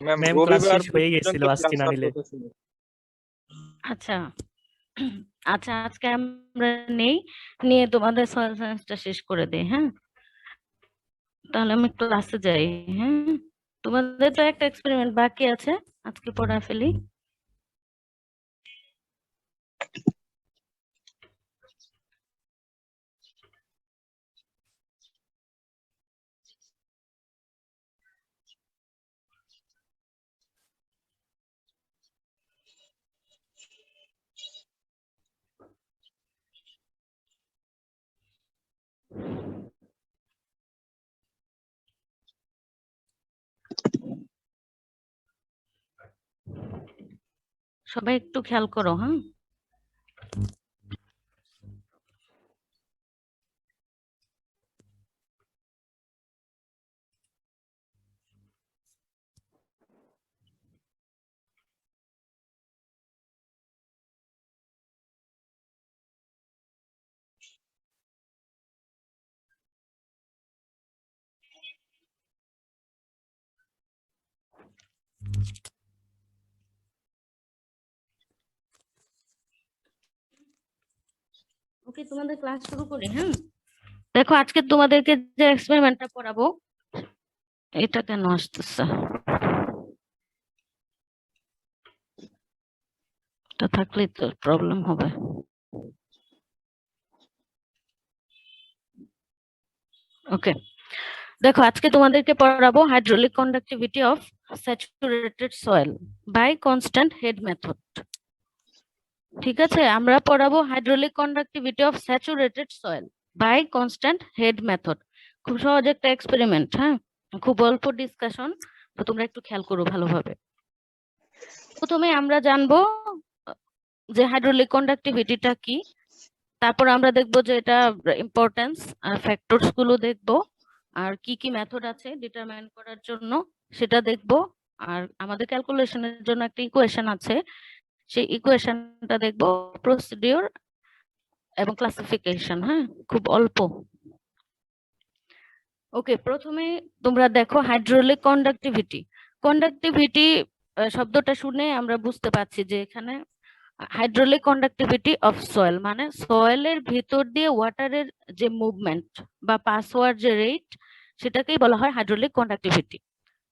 Ma'am ma'am class রবিবার শেষ হয়ে গেছিল পর্যন্ত আজকে ক্লাস না নিলে। আসতেছে না। আচ্ছা আচ্ছা, আজকে আমরা নেই, নিয়ে তোমাদের সয়েল সায়েন্সটা শেষ করে দেই। হ্যাঁ, তাহলে আমি ক্লাসে যাই। হ্যাঁ, তোমাদের তো একটা এক্সপেরিমেন্ট বাকি আছে, আজকে পড়া ফেলি। সবাই একটু খেয়াল করো। হ্যাঁ, ওকে, তোমাদের ক্লাস শুরু করি। হ্যাঁ, দেখো আজকে তোমাদেরকে যে এক্সপেরিমেন্টটা পড়াবো, এটা কেন আসতেছে? এটা থাকলেই তো প্রবলেম হবে। ওকে, দেখো আজকে তোমাদেরকে পড়াবো hydraulic conductivity of saturated soil by constant head method. ঠিক আছে, আমরা পড়াবো hydraulic conductivity of saturated soil by constant head method. খুব সহজ একটা এক্সপেরিমেন্ট। হ্যাঁ, খুব অল্প ডিসকাশন, তো তোমরা একটু খেয়াল করো ভালোভাবে। প্রথমে আমরা জানবো যে হাইড্রোলিক কন্ডাক্টিভিটিটা কি, তারপর আমরা দেখবো যে এটা ইম্পর্টেন্স আর ফ্যাক্টরস গুলো দেখবো, আর কি কি মেথড আছে ডিটারমাইন করার জন্য সেটা দেখবো, আর আমাদের ক্যালকুলেশনের জন্য একটা ইকুয়েশন আছে, সেই ইকুয়েশনটা দেখবো, প্রসিডিওর এবং ক্লাসিফিকেশন। হ্যাঁ, খুব অল্প। ওকে, প্রথমে তোমরা দেখো হাইড্রোলিক কন্ডাক্টিভিটি। কন্ডাক্টিভিটি শব্দটা শুনে আমরা বুঝতে পারছি যে এখানে হাইড্রোলিক কন্ডাক্টিভিটি অফ সয়েল মানে সয়েলের ভিতর দিয়ে ওয়াটারের যে মুভমেন্ট বা পাস হওয়ার যে রেট, সেটাকেই বলা হয় হাইড্রোলিক কন্ডাক্টিভিটি।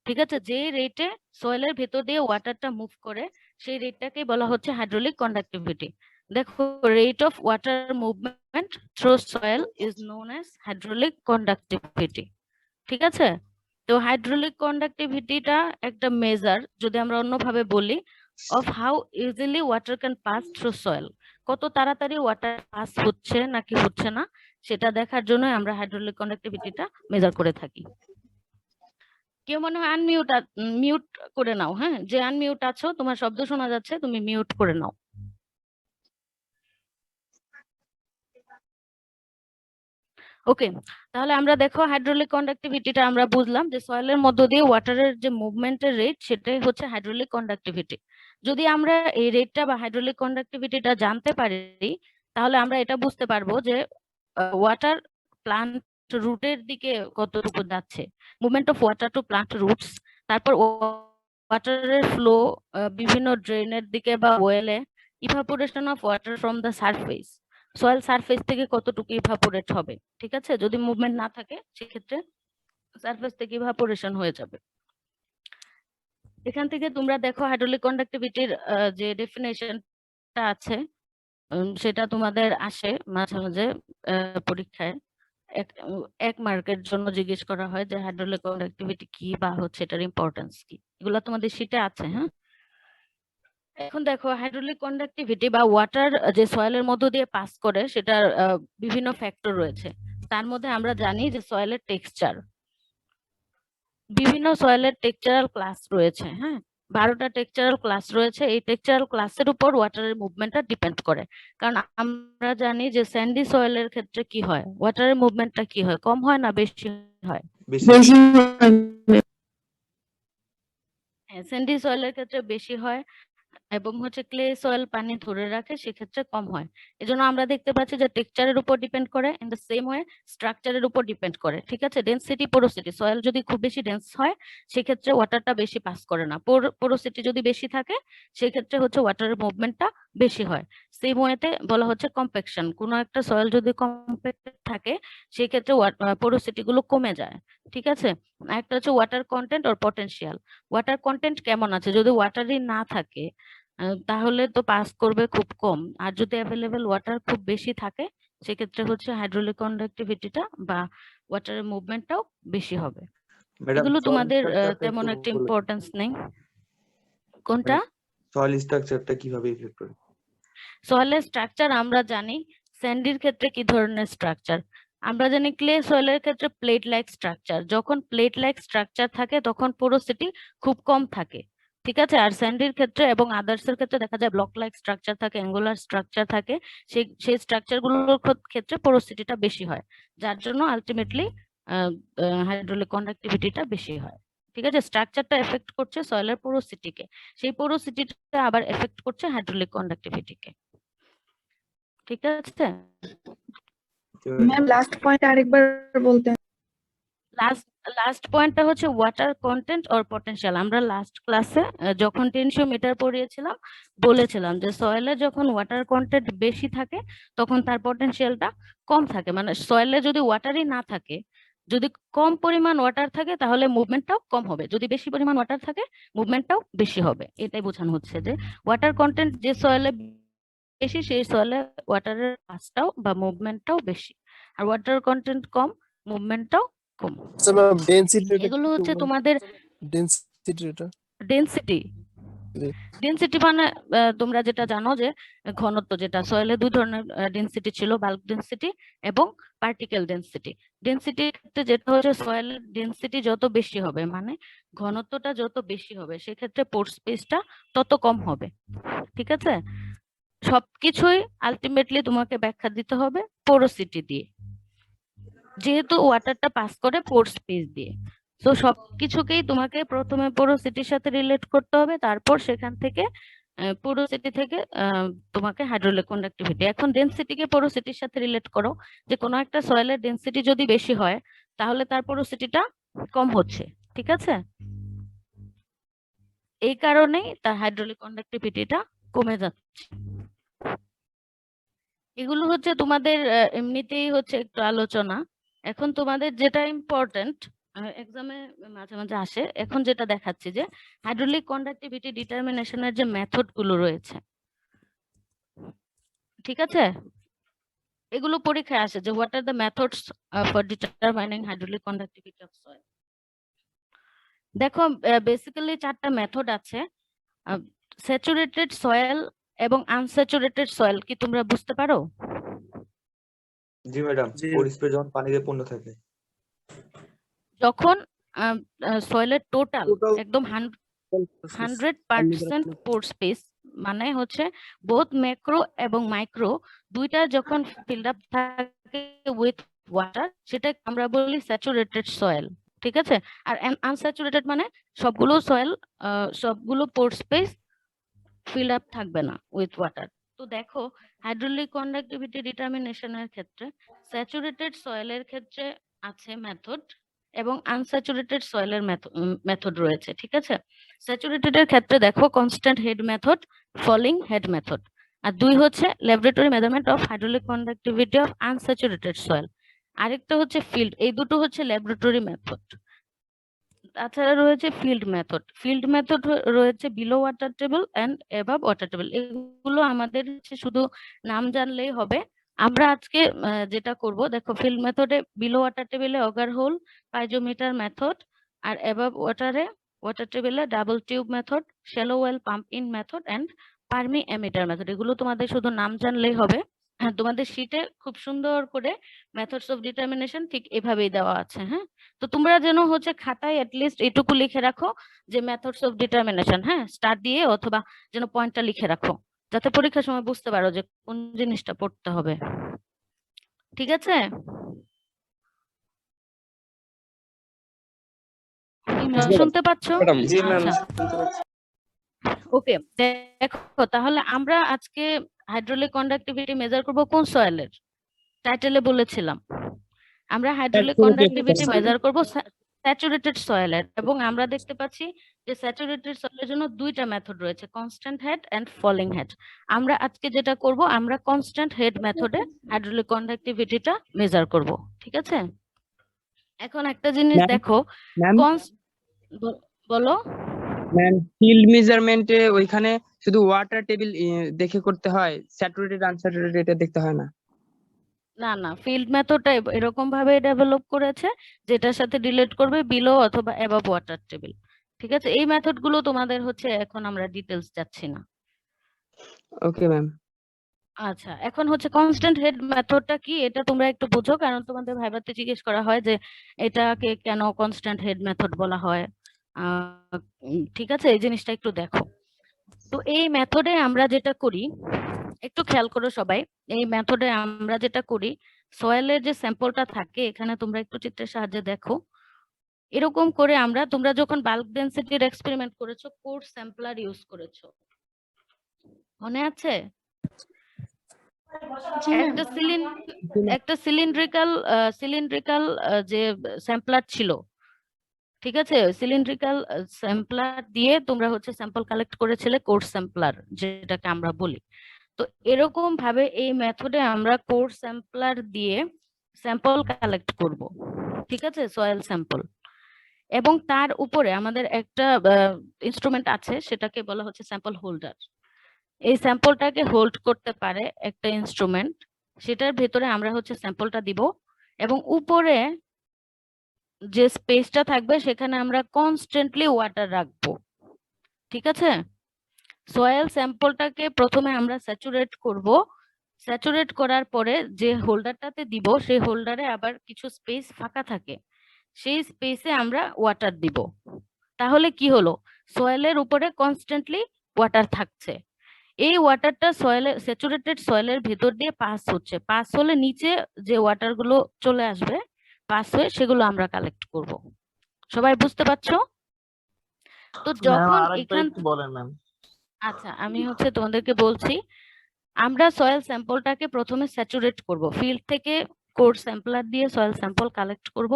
ঠিক আছে, যে রেটে সয়েলের ভিতর দিয়ে ওয়াটারটা মুভ করে সেই রেটটাকেই বলা হচ্ছে হাইড্রোলিক কন্ডাক্টিভিটি। দেখো, rate of water movement through soil is known as hydraulic conductivity. ঠিক আছে, তো হাইড্রোলিক কন্ডাক্টিভিটিটা একটা মেজার, যদি আমরা অন্যভাবে বলি, of how easily water can pass through soil, কত তাড়াতাড়ি ওয়াটার পাস হচ্ছে নাকি হচ্ছে না সেটা দেখার জন্য আমরা হাইড্রোলিক কন্ডাক্টিভিটিটা মেজার করে থাকি। কেউ মনে হয় মিউট করে নাও। হ্যাঁ, যে আনমিউট আছো, তোমার শব্দ শোনা যাচ্ছে, তুমি মিউট করে নাও। ওকে, তাহলে আমরা দেখো হাইড্রোলিক কন্ডাক্টিভিটিটা আমরা বুঝলাম যে সয়েলের মধ্য দিয়ে ওয়াটারের যে মুভমেন্টের রেট, সেটাই হচ্ছে হাইড্রোলিক কন্ডাক্টিভিটি। যদি আমরা এই রেটটা বা হাইড্রোলিক কন্ডাক্টিভিটিটা জানতে পারি, তাহলে আমরা এটা বুঝতে পারবো যে ওয়াটার প্লান্ট রুটের দিকে কতটুকু যাচ্ছে, movement of water to plant roots, তারপর ওয়াটারের ফ্লো বিভিন্ন ড্রেনের দিকে বা ওয়েলে, evaporation of water from the surface, soil surface থেকে কতটুকু ইভাপোরেট হবে। ঠিক আছে, যদি মুভমেন্ট না থাকে সেক্ষেত্রে সারফেস থেকে ইভাপোরেশন হয়ে যাবে। এখান থেকে তোমরা দেখো হাইড্রোলিক কন্ডাক্টিভিটির যে ডেফিনেশনটা আছে, সেটা তোমাদের আসে মাঝে মাঝে পরীক্ষায়, এক মার্কের জন্য জিজ্ঞেস করা হয় যে হাইড্রোলিক কন্ডাক্টিভিটি কি বা হচ্ছে এটার ইম্পর্টেন্স কি। এগুলো তোমাদের শীটে আছে। হ্যাঁ, এখন দেখো হাইড্রোলিক কন্ডাক্টিভিটি বা ওয়াটার যে সয়েলের মধ্য দিয়ে পাস করে সেটার বিভিন্ন ফ্যাক্টর রয়েছে। তার মধ্যে আমরা জানি যে সয়েলের টেক্সচার, বিভিন্ন সয়েলের টেক্সচারাল ক্লাস রয়েছে। হ্যাঁ, 12টা টেক্সচারাল ক্লাস রয়েছে। এই টেক্সচারাল ক্লাসের উপর ওয়াটারের মুভমেন্টটা ডিপেন্ড করে, কারণ আমরা জানি যে স্যান্ডি সয়েলের ক্ষেত্রে কি হয়, ওয়াটারের মুভমেন্টটা কি হয়, কম হয় না বেশি হয়? বেশি হয়। হ্যাঁ, স্যান্ডি সয়েলের ক্ষেত্রে বেশি হয়। এবং হচ্ছে ক্লে সয়েল পানি ধরে রাখে, সেক্ষেত্রে কম হয়। এজন্য আমরা দেখতে পাচ্ছি যে টেক্সচারের উপর ডিপেন্ড করে, ইন দ্য সেম ওয়ে স্ট্রাকচারের উপর ডিপেন্ড করে। ঠিক আছে, ডেনসিটি, পোরোসিটি, সয়েল যদি খুব বেশি ডেন্স হয় সেক্ষেত্রে ওয়াটারটা বেশি পাস করে না। পোরোসিটি যদি বেশি থাকে সেক্ষেত্রে হচ্ছে ওয়াটারের মুভমেন্টটা বেশি হয়। সেম ওয়েতে বলা হচ্ছে কম্প্যাকশন। কোনো একটা সয়েল যদি কম্প্যাক্টেড থাকে সেক্ষেত্রে পোরোসিটি গুলো কমে যায়। ঠিক আছে, একটা হচ্ছে ওয়াটার কন্টেন্ট আর পটেনশিয়াল। ওয়াটার কন্টেন্ট কেমন আছে, যদি ওয়াটারই না থাকে তাহলে তো পাস করবে খুব কম। আর যদি অ্যাভেলেবেল ওয়াটার খুব বেশি থাকে সেক্ষেত্রে হচ্ছে হাইড্রোলিক কন্ডাক্টিভিটিটা বা ওয়াটারের মুভমেন্টটাও বেশি হবে। ম্যাডাম এগুলো সয়েল তোমাদের স্ট্রাকচারটা তেমন একটু একটা বলুন। ইম্পর্টেন্স নেই। কোনটা? সয়েল স্ট্রাকচারটা কিভাবে ইফেক্ট করে? সয়েলের স্ট্রাকচার আমরা জানি। স্যান্ডির ক্ষেত্রে কি ধরনের স্ট্রাকচার আমরা জানি? ক্লে সয়েলের ক্ষেত্রে প্লেট লাইক স্ট্রাকচার। যখন প্লেট লাইক স্ট্রাকচার থাকে তখন পোরোসিটি খুব কম থাকে। ঠিক আছে, আর স্যান্ডির ক্ষেত্রে এবং আদার্সের ক্ষেত্রে দেখা যায় ব্লক লাইক স্ট্রাকচার থাকে, অ্যাঙ্গুলার স্ট্রাকচার থাকে। সেই স্ট্রাকচারগুলোর ক্ষেত্রে পোরোসিটিটা বেশি হয়, যার জন্য আলটিমেটলি হাইড্রোলিক কন্ডাক্টিভিটিটা বেশি হয়। ঠিক আছে, স্ট্রাকচারটা এফেক্ট করছে সয়েলের পোরোসিটিকে, সেই পোরোসিটিটা আবার এফেক্ট করছে হাইড্রোলিক কন্ডাক্টিভিটিকে। ঠিক আছে, ম্যাম লাস্ট পয়েন্ট আরেকবার বলতেন। লাস্ট পয়েন্টটা হচ্ছে ওয়াটার কন্টেন্ট অর পটেনশিয়াল। আমরা লাস্ট ক্লাসে যখন টেনশিওমিটার পড়িয়েছিলাম বলেছিলাম যে সয়েলে যখন ওয়াটার কন্টেন্ট বেশি থাকে তখন তার পটেনশিয়ালটা কম থাকে। মানে সয়েলে যদি ওয়াটারই না থাকে, যদি কম পরিমাণ ওয়াটার থাকে তাহলে মুভমেন্টটাও কম হবে, যদি বেশি পরিমাণ ওয়াটার থাকে মুভমেন্টটাও বেশি হবে। এটাই বোঝানো হচ্ছে যে ওয়াটার কন্টেন্ট যে সয়েলে বেশি সেই সয়েলে ওয়াটারের পাসটাও বা মুভমেন্টটাও বেশি, আর ওয়াটার কন্টেন্ট কম, মুভমেন্টটাও কম। আচ্ছা ম্যাম ডেনসিটি এগুলো হচ্ছে তোমাদের ডেনসিটিটা ডেনসিটি। ডেনসিটি মানে তোমরা যেটা জানো যে ঘনত্ব, যেটা সয়েলে দুই ধরনের ডেনসিটি ছিল, বাল্ক ডেনসিটি এবং পার্টিকেল ডেনসিটি। ডেনসিটির ক্ষেত্রে যেটা হচ্ছে সয়েলের ডেনসিটি যত বেশি হবে মানে ঘনত্বটা যত বেশি হবে সেক্ষেত্রে পোর স্পেসটা তত কম হবে। ঠিক আছে, সবকিছুই আলটিমেটলি তোমাকে ব্যাখ্যা দিতে হবে পোরোসিটি দিয়ে, যেহেতু ওয়াটারটা পাস করে পোর স্পেস দিয়ে। তো সবকিছুকেই তোমাকে প্রথমে পোরোসিটির সাথে রিলেট করতে হবে, তারপর সেখান থেকে পোরোসিটি থেকে তোমাকে হাইড্রোলিক কন্ডাক্টিভিটি। এখন ডেনসিটিকে পোরোসিটির সাথে রিলেট করো, যে কোনো একটা সয়েলের ডেনসিটি যদি বেশি হয় তাহলে তার পোরোসিটিটা কম হচ্ছে। ঠিক আছে, এই কারণেই তার হাইড্রোলিক কন্ডাক্টিভিটিটা কমে যাচ্ছে। এগুলো হচ্ছে তোমাদের এমনিতেই হচ্ছে একটু আলোচনা। এখন তোমাদের যেটা ইম্পর্টেন্ট, এক্সামে মাঝে মাঝে আসে, এখন যেটা দেখাচ্ছি যে হাইড্রোলিক কন্ডাক্টিভিটি ডিটারমিনেশনের যে মেথড গুলো রয়েছে, ঠিক আছে, এগুলো পরীক্ষায় আসে যে what are the methods for determining hydraulic conductivity of soil. দেখো বেসিক্যালি চারটা মেথড আছে। স্যাচুরেটেড সয়েল এবং আনস্যাচুরেটেড সয়েল কি তোমরা বুঝতে পারো? জি ম্যাডাম, পরিস্পের যখন পানিতে পূর্ণ থাকে, যখন সয়েলের টোটাল একদম 100% পোর স্পেস, মানে হচ্ছে বোথ ম্যাক্রো এবং মাইক্রো দুইটা যখন ফিল্ড আপ থাকে উইথ ওয়াটার, সেটা আমরা বলি স্যাচুরেটেড সয়েল। ঠিক আছে, আর আনস্যাচুরেটেড মানে সবগুলো সয়েল, সবগুলো পোর স্পেস ফিল আপ থাকবে না উইথ ওয়াটার। তো দেখো হাইড্রোলিক কন্ডাক্টিভিটি ডিটারমিনেশনের ক্ষেত্রে স্যাচুরেটেড সয়েলের ক্ষেত্রে আছে মেথড এবং আনস্যাচুরেটেড সয়েলের মেথড রয়েছে। ঠিক আছে, স্যাচুরেটেড এর ক্ষেত্রে দেখো constant head method, falling head method, আর দুই হচ্ছে laboratory measurement of hydraulic conductivity of unsaturated soil, আরেকটা হচ্ছে ফিল্ড। এই দুটো হচ্ছে ল্যাবরেটরি মেথড। তাছাড়া রয়েছে ফিল্ড মেথড। ফিল্ড মেথড রয়েছে below water table and above water table. এগুলো আমাদের শুধু নাম জানলেই হবে। আমরা আজকে যেটা করব, দেখো ফিল্ড মেথডে বিলো ওয়াটার টেবিলে অগার হোল পাইজোমিটার মেথড, আর এবাভ ওয়াটার টেবিলে double tube method, shallow well pump in method and permeameter method. এগুলো তোমাদের শুধু নাম জানলেই হবে। হ্যাঁ, তোমাদের শীটে খুব সুন্দর করে মেথডস অফ ডিটারমিনেশন ঠিক এভাবেই দেওয়া আছে। হ্যাঁ, তো তোমরা যেন হচ্ছে খাতায় অ্যাটলিস্ট এটুকু লিখে রাখো যে মেথডস অফ ডিটারমিনেশন, হ্যাঁ, স্টার দিয়ে অথবা যেন পয়েন্টটা লিখে রাখো, যাতে পরীক্ষার সময় বুঝতে পারো যে কোন জিনিসটা পড়তে হবে। ঠিক আছে, শুনতে পাচ্ছ? জি ম্যাম। আচ্ছা, ওকে, দেখো তাহলে আমরা আজকে হাইড্রোলিক কন্ডাক্টিভিটি মেজার করব কোন সয়েলের? টাইটেলে বলেছিলাম আমরা হাইড্রোলিক কন্ডাক্টিভিটি মেজার করব স্যাচুরেটেড সয়েলের, এবং আমরা দেখতে পাচ্ছি যে স্যাচুরেটেড সয়েলের জন্য দুইটা মেথড রয়েছে, constant head and falling head. আমরা আজকে যেটা করব, আমরা কনস্ট্যান্ট হেড মেথডে হাইড্রোলিক কন্ডাক্টিভিটিটা মেজার করব, ঠিক আছে? এখন একটা জিনিস দেখো, ম্যাম বলো। ম্যাম ফিল্ড মেজারমেন্টে ওইখানে শুধু ওয়াটার টেবিল দেখে করতে হয়, স্যাচুরেটেড আনস্যাচুরেটেড এটা দেখতে হয় না? না না, ফিল্ড মেথডটা এরকম ভাবে ডেভেলপ করেছে যেটার সাথে রিলেট করবে বিলো অথবা অ্যাবাভ ওয়াটার টেবিল, ঠিক আছে? এই মেথড গুলো তোমাদের হচ্ছে, এখন আমরা ডিটেলস যাচ্ছি না। Okay ma'am. আচ্ছা, এখন হচ্ছে কনস্ট্যান্ট হেড মেথডটা কি, এটা তোমরা একটু বুঝো, কারণ তোমাদের ভাইভাতে জিজ্ঞেস করা হয় যে এটাকে কেন কনস্ট্যান্ট হেড মেথড বলা হয়। ঠিক আছে, এই জিনিসটা একটু দেখো। তো এই মেথডে আমরা যেটা করি, একটু খেয়াল করো সবাই, এই মেথডে আমরা যেটা করি, সয়েলের যে স্যাম্পলটা থাকে, এখানে তোমরা একটু চিত্রের সাহায্যে দেখো, এরকম করে আমরা, তোমরা যখন বাল্ক ডেনসিটির এক্সপেরিমেন্ট করেছো, কোর স্যাম্পলার ইউজ করেছো, মনে আছে? একটা সিলিন্ড্রিক্যাল যে স্যাম্পলার ছিল, ঠিক আছে? সিলিন্ড্রিক্যাল স্যাম্পলার দিয়ে তোমরা হচ্ছে স্যাম্পল কালেক্ট করেছিলে, কোর স্যাম্পলার যেটাকে আমরা বলি। তো এরকম ভাবে এই মেথডে আমরা কোর স্যাম্পলার দিয়ে স্যাম্পল কালেক্ট করব, ঠিক আছে? Soil sample. এবং তার উপরে আমাদের একটা ইনস্ট্রুমেন্ট আছে, সেটাকে বলা হচ্ছে স্যাম্পল হোল্ডার। এই স্যাম্পলটাকে হোল্ড করতে পারে একটা ইনস্ট্রুমেন্ট, সেটার ভেতরে আমরা হচ্ছে স্যাম্পলটা দিব, এবং উপরে যে স্পেসটা থাকবে সেখানে আমরা কনস্ট্যান্টলি ওয়াটার রাখবো, ঠিক আছে? সয়েল স্যাম্পলটাকে প্রথমে আমরা স্যাচুরেট করব, স্যাচুরেট করার পরে যে হোল্ডারটাতে দিব, সেই হোল্ডারে আবার কিছু স্পেস ফাঁকা থাকে, সেই স্পেসে আমরা ওয়াটার দিব। তাহলে কি হলো, সয়েলের উপরে কনস্ট্যান্টলি ওয়াটার থাকছে। এই ওয়াটারটা সয়েলের, স্যাচুরেটেড সয়েলের ভেতর দিয়ে পাস হচ্ছে, পাস হলে নিচে যে ওয়াটার গুলো চলে আসবে, পাস হয়ে সেগুলো আমরা কালেক্ট করব। সবাই বুঝতে পারছো? তো যখন এখান, আচ্ছা আমি হচ্ছে তোমাদেরকে বলছি, আমরা সয়েল স্যাম্পলটাকে প্রথমে স্যাচুরেট করব, ফিল্ড থেকে কোর স্যাম্পলার দিয়ে সয়েল স্যাম্পল কালেক্ট করব,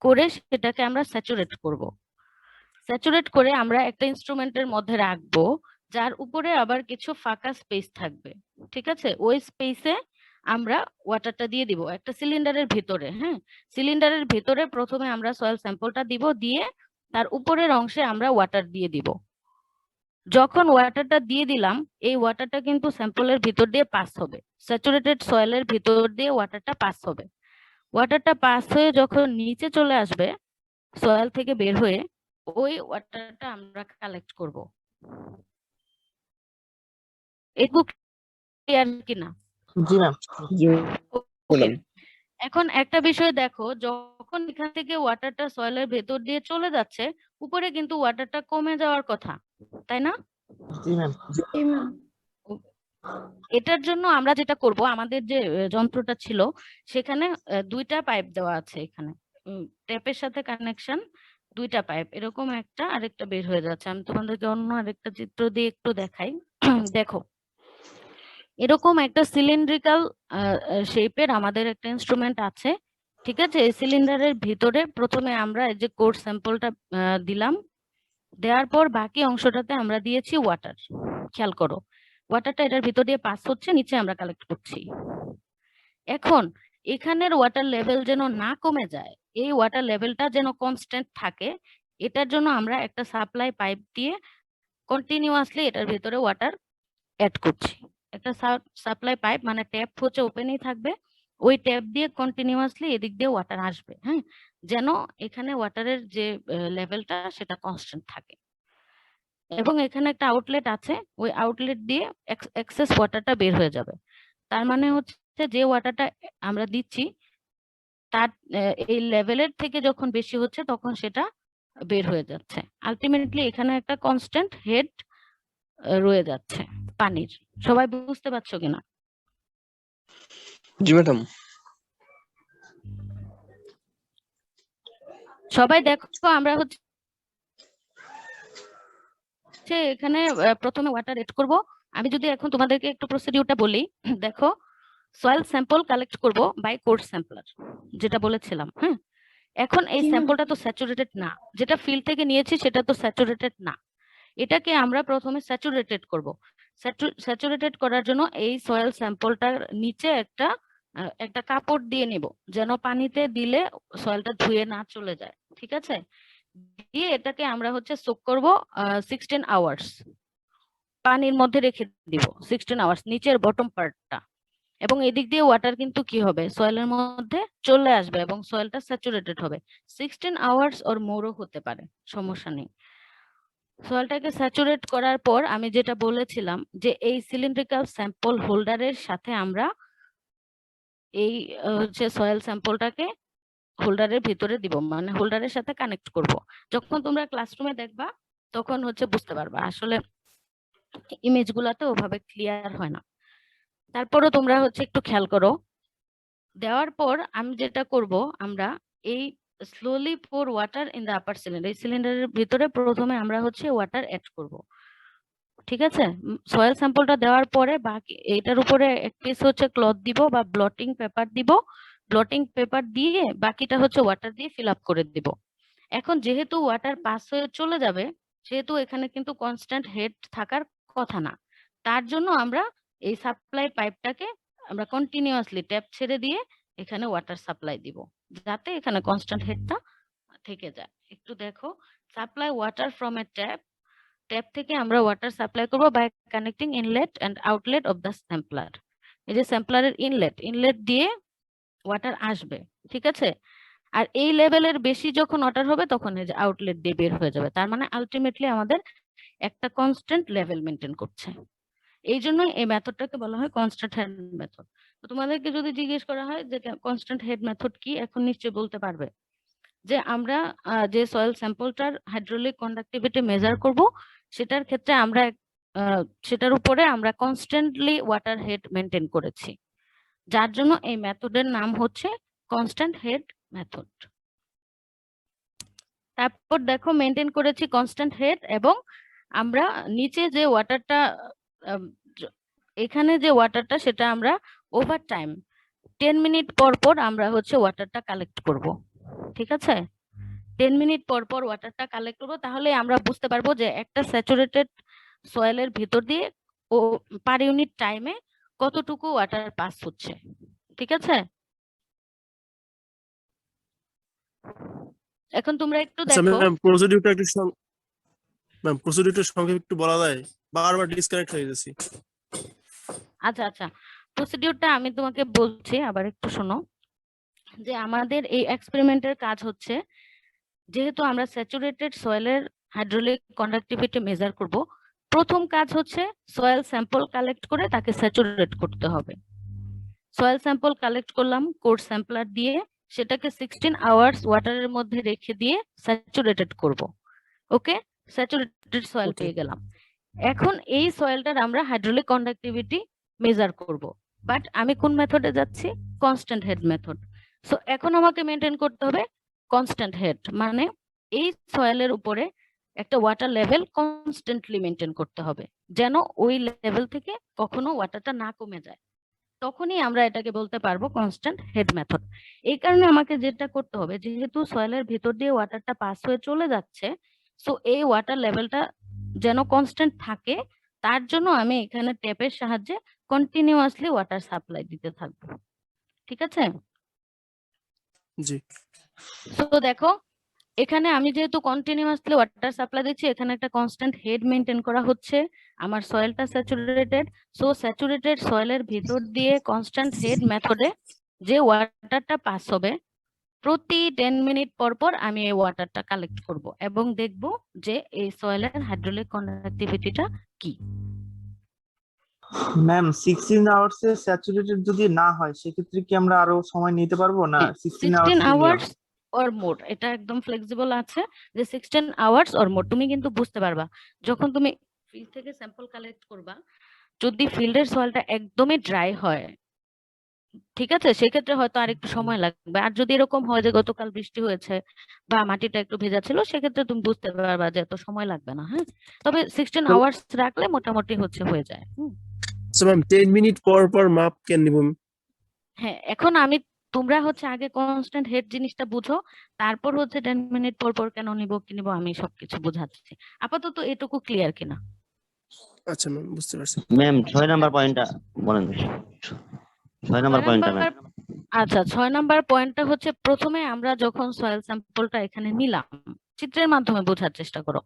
করে সেটাকে আমরা স্যাচুরেট করব। স্যাচুরেট করে আমরা একটা ইনস্ট্রুমেন্টের মধ্যে রাখবো, যার উপরে আবার কিছু ফাঁকা স্পেস থাকবে, ঠিক আছে? ওই স্পেসে আমরা ওয়াটারটা দিয়ে দিব একটা সিলিন্ডারের ভিতরে। হ্যাঁ, সিলিন্ডারের ভিতরে প্রথমে আমরা সয়েল স্যাম্পলটা দিব, দিয়ে তার উপরের অংশে আমরা ওয়াটার দিয়ে দিব। যখন ওয়াটারটা দিয়ে দিলাম, এই ওয়াটারটা কিন্তু স্যাম্পলের ভিতর দিয়ে পাস হবে, স্যাচুরেটেড সয়েলের ভিতর দিয়ে ওয়াটারটা পাস হবে। ওয়াটারটা পাস হয়ে যখন নিচে চলে আসবে সয়েল থেকে বের হয়ে, ওই ওয়াটারটা আমরা কালেক্ট করব। এটুকু ক্লিয়ার কিনা? জি ম্যাম। Okay. এখন একটা বিষয় দেখো, যখন এখান থেকে ওয়াটারটা সয়েলের ভেতর দিয়ে চলে যাচ্ছে, উপরে কিন্তু ওয়াটারটা কমে যাওয়ার কথা, তাই না? জি ম্যাম। এটার জন্য আমরা যেটা করব, আমাদের যে যন্ত্রটা ছিল সেখানে দুইটা পাইপ দেওয়া আছে, এখানে ট্যাপের সাথে কানেকশন, দুইটা পাইপ, এরকম একটা আরেকটা বের হয়ে যাচ্ছে। আমি তোমাদেরকে অন্য আরেকটা চিত্র দিয়ে একটু দেখাই। দেখো, এরকম একটা সিলিন্ড্রিক্যাল শেপের আমাদের একটা ইনস্ট্রুমেন্ট আছে, ঠিক আছে? এই সিলিন্ডারের ভিতরে প্রথমে আমরা এই যে কোর স্যাম্পলটা দিলাম, দেওয়ার পর বাকি অংশটাতে আমরা দিয়েছি ওয়াটার। খেয়াল করো, ওয়াটারটা এটার ভিতর দিয়ে পাস হচ্ছে, নিচে আমরা কালেক্ট করছি। এখন এখানের ওয়াটার লেভেল যেন না কমে যায়, এই ওয়াটার লেভেলটা যেন কনস্ট্যান্ট থাকে, এটার জন্য আমরা একটা সাপ্লাই পাইপ দিয়ে কন্টিনিউয়াসলি এটার ভিতরে ওয়াটার অ্যাড করছি। একটা সাপ্লাই পাইপ মানে ট্যাপ হচ্ছে ওপেনই থাকবে, ওই ট্যাপ দিয়ে কন্টিনিউয়াসলি এদিক দিয়ে ওয়াটার আসবে, হ্যাঁ, যেন এখানে ওয়াটারের যে লেভেলটা সেটা কনস্ট্যান্ট থাকে। এবং এখানে একটা আউটলেট আছে, ওই আউটলেট দিয়ে এক্সেস ওয়াটারটা বের হয়ে যাবে। তার মানে হচ্ছে যে ওয়াটারটা আমরা দিচ্ছি তার এই লেভেলের থেকে যখন বেশি হচ্ছে তখন সেটা বের হয়ে যাচ্ছে। আলটিমেটলি এখানে একটা কনস্ট্যান্ট হেড রয়ে যাচ্ছে পানির। সবাই বুঝতে পারছো কিনা? জি ম্যাডাম। সবাই দেখো, আমরা হচ্ছে হচ্ছে এখানে প্রথমে ওয়াটার এড করব। আমি যদি এখন তোমাদেরকে একটু প্রসিডিউরটা বলি, দেখো সয়েল স্যাম্পল কালেক্ট করব বাই কোর্স স্যাম্পলার, যেটা বলেছিলাম। হ্যাঁ, এখন এই জি ম্যাম। স্যাম্পলটা তো স্যাচুরেটেড না, যেটা ফিল্ড থেকে নিয়েছি সেটা তো স্যাচুরেটেড না, এটাকে আমরা প্রথমে স্যাচুরেটেড করব। স্যাচুরেটেড করার জন্য এই সয়েল স্যাম্পলটার নিচে একটা কাপড় দিয়ে নিব, যেন পানিতে দিলে সয়েলটা ধুয়ে না চলে যায়। ঠিক আছে, দিয়ে এটাকে আমরা হচ্ছে সোক করব 16 আওয়ার্স, পানির মধ্যে রেখে দিব 16 আওয়ার্স, নিচের বটম পার্টটা। এবং এদিক দিয়ে ওয়াটার কিন্তু কি হবে, সয়েলের মধ্যে চলে আসবে এবং সয়েলটা স্যাচুরেটেড হবে। 16 আওয়ার্স ওর মোরও হতে পারে, সমস্যা নেই। সয়েলটাকে স্যাচুরেট করার পর আমি যেটা বলেছিলাম যে এই সিলিন্ড্রিক্যাল স্যাম্পল হোল্ডারের সাথে আমরা এই হচ্ছে সয়েল স্যাম্পলটাকে হোল্ডারের ভিতরে দিব, মানে হোল্ডারের সাথে কানেক্ট করব। যখন তোমরা ক্লাসরুমে দেখবা তখন হচ্ছে বুঝতে পারবা, আসলে ইমেজগুলোতে ওভাবে ক্লিয়ার হয় না। তারপরও তোমরা হচ্ছে একটু খেয়াল করো। দেওয়ার পর আমি যেটা করব, আমরা এই slowly poor water in the upper cylinder, এই সিলিন্ডারের ভিতরে প্রথমে আমরা হচ্ছে ওয়াটার অ্যাড করব। ঠিক আছে, সয়েল স্যাম্পলটা দেওয়ার পরে বাকি এটার উপরে এক পিস হচ্ছে ক্লথ দিব বা ব্লটিং পেপার দিব। ব্লটিং পেপার দিয়ে বাকিটা হচ্ছে ওয়াটার দিয়ে ফিল আপ করে দিব। এখন যেহেতু ওয়াটার পাস হয়ে চলে যাবে, সেহেতু এখানে কিন্তু কনস্ট্যান্ট হেড থাকার কথা না। তার জন্য আমরা এই সাপ্লাই পাইপটাকে আমরা কন্টিনিউয়াসলি ট্যাপ ছেড়ে দিয়ে এখানে ওয়াটার সাপ্লাই দিব, যাতে এখানে কনস্ট্যান্ট হেডটা থেকে যায়। একটু দেখো, supply water from a tap থেকে আমরা ওয়াটার সাপ্লাই করব by connecting inlet and outlet of the sampler. এই যে স্যাম্পলারের ইনলেট দিয়ে ওয়াটার আসবে। ঠিক আছে, আর এই লেভেলের বেশি যখন ওয়াটার হবে তখন এই যে আউটলেট দিয়ে বের হয়ে যাবে। তার মানে আলটিমেটলি আমাদের একটা কনস্ট্যান্ট লেভেল মেনটেন করছে। এই জন্য এই মেথডটাকে বলা হয় কনস্ট্যান্ট হেড মেথড। তো তোমাদেরকে যদি জিজ্ঞেস করা হয় যে কনস্ট্যান্ট হেড মেথড কি, এখন নিশ্চয়ই বলতে পারবে যে আমরা যে সয়েল স্যাম্পলটার হাইড্রোলিক কন্ডাক্টিভিটি মেজার করব, সেটার ক্ষেত্রে আমরা সেটার উপরে আমরা কনস্ট্যান্টলি ওয়াটার হেড মেনটেন করেছি, যার জন্য এই মেথডের নাম হচ্ছে কনস্ট্যান্ট হেড মেথড। তারপর দেখো মেনটেন করেছি কনস্ট্যান্ট হেড, এবং আমরা নিচে যে ওয়াটারটা এখানে যে ওয়াটারটা সেটা আমরা ওভার টাইম 10 মিনিট পর পর আমরা হচ্ছে ওয়াটারটা কালেক্ট করব। ঠিক আছে, 10 মিনিট পর পর ওয়াটারটা কালেক্ট করবো, তাহলে আমরা বুঝতে পারবো যে একটা স্যাচুরেটেড সয়েলের ভিতর দিয়ে ও পার ইউনিট টাইমে কতটুকু ওয়াটার পাস হচ্ছে। ঠিক আছে, এখন তোমরা একটু আচ্ছা দেখো। ম্যাম, প্রসিডিউরটা সংক্ষেপে একটু বলা যায়? বারবার ডিসকানেক্ট হয়ে যাচ্ছে। আচ্ছা আচ্ছা, প্রসিডিউরটা আমি তোমাকে বলছি, আবার একটু শোনো। যে আমাদের এই এক্সপেরিমেন্টের কাজ হচ্ছে, যেহেতু আমরা স্যাচুরেটেড সয়েলের হাইড্রোলিক কন্ডাক্টিভিটি মেজার করব, প্রথম কাজ হচ্ছে সয়েল স্যাম্পল কালেক্ট করে তাকে স্যাচুরেট করতে হবে। সয়েল স্যাম্পল কালেক্ট করলাম কোর্স স্যাম্পলার দিয়ে, সেটাকে 16 আওয়ার্স ওয়াটারের মধ্যে রেখে দিয়ে স্যাচুরেটেড করব। ওকে, স্যাচুরেটেড সয়েল পেয়ে গেলাম। এখন এই সয়েলটার আমরা হাইড্রোলিক কন্ডাক্টিভিটি মেজার করব, বাট আমি কোন মেথডে যাচ্ছি, কনস্ট্যান্ট হেড মেথড। সো এখন আমাকে মেনটেন করতে হবে কনস্ট্যান্ট হেড, মানে এই সয়েলের উপরে একটা ওয়াটার লেভেল কনস্ট্যান্টলি মেনটেন করতে হবে, যেন ওই লেভেল থেকে কখনো ওয়াটারটা না কমে যায়। তখনই আমরা এটাকে বলতে পারবো কনস্ট্যান্ট হেড মেথড। এই কারণে আমাকে যেটা করতে হবে, যেহেতু সয়েলের ভিতর দিয়ে ওয়াটারটা পাস হয়ে চলে যাচ্ছে, সো এই ওয়াটার লেভেলটা যেন কনস্ট্যান্ট থাকে, তার জন্য আমি এখানে ট্যাপের সাহায্যে কন্টিনিউয়াসলি ওয়াটার সাপ্লাই দিতে থাকবো। ঠিক আছে, জি। সো দেখো এখানে আমি যেহেতু কন্টিনিউয়াসলি ওয়াটার সাপ্লাই দিচ্ছি, এখানে একটা কনস্ট্যান্ট হেড মেনটেন করা হচ্ছে। আমার সয়েলটা স্যাচুরেটেড, সো স্যাচুরেটেড সয়েলের ভিতর দিয়ে কনস্ট্যান্ট হেড মেথডে যে ওয়াটারটা পাস হবে, প্রতি 10 মিনিট পর পর আমি এই ওয়াটারটা কালেক্ট করব এবং দেখব যে এই সয়েলের হাইড্রোলিক কন্ডাক্টিভিটিটা কি। ম্যাম 16 আওয়ার্স এ স্যাচুরেটেড যদি না হয়, সেক্ষেত্রে কি আমরা আরো সময় নিতে পারবো না? 16 আওয়ার্স অর মোর, এটা একদম ফ্লেক্সিবল আছে যে 16 আওয়ার্স অর মোর। তুমি কিন্তু বুঝতে পারবা যখন তুমি ফিল্ড থেকে স্যাম্পল কালেক্ট করবা, যদি ফিল্ডের সয়েলটা একদমই ড্রাই হয়, ঠিক আছে, সেক্ষেত্রে হয়তো আর একটু সময় লাগবে। আর যদি এরকম হয় যে গতকাল বৃষ্টি হয়েছে বা মাটিটা একটু ভেজা ছিল, সেক্ষেত্রে তুমি বুঝতে পারবা যে এত সময় লাগবে না। হ্যাঁ, তবে 16 আওয়ার্স রাখলে মোটামুটি হয়ে যায়। সো ম্যাম 10 মিনিট পর পর মাপ কেন নিব? হ্যাঁ, এখন তোমরা আগে কনস্ট্যান্ট হেড জিনিসটা বুঝো, তারপর 10 মিনিট পর পর কেন নিব কি নিব আমি সবকিছু বোঝাচ্ছি। আপাতত এটুকু ক্লিয়ার কিনা? আচ্ছা ম্যাম, বুঝতে পারছি। ম্যাম 6 নাম্বার পয়েন্টটা বলেন তো। 6 নাম্বার পয়েন্টটা ম্যাম। আচ্ছা, 6 নাম্বার পয়েন্টটা হচ্ছে প্রথমে আমরা যখন সয়েল স্যাম্পলটা এখানে নিলাম, চিত্রের মাধ্যমে বোঝার চেষ্টা করো।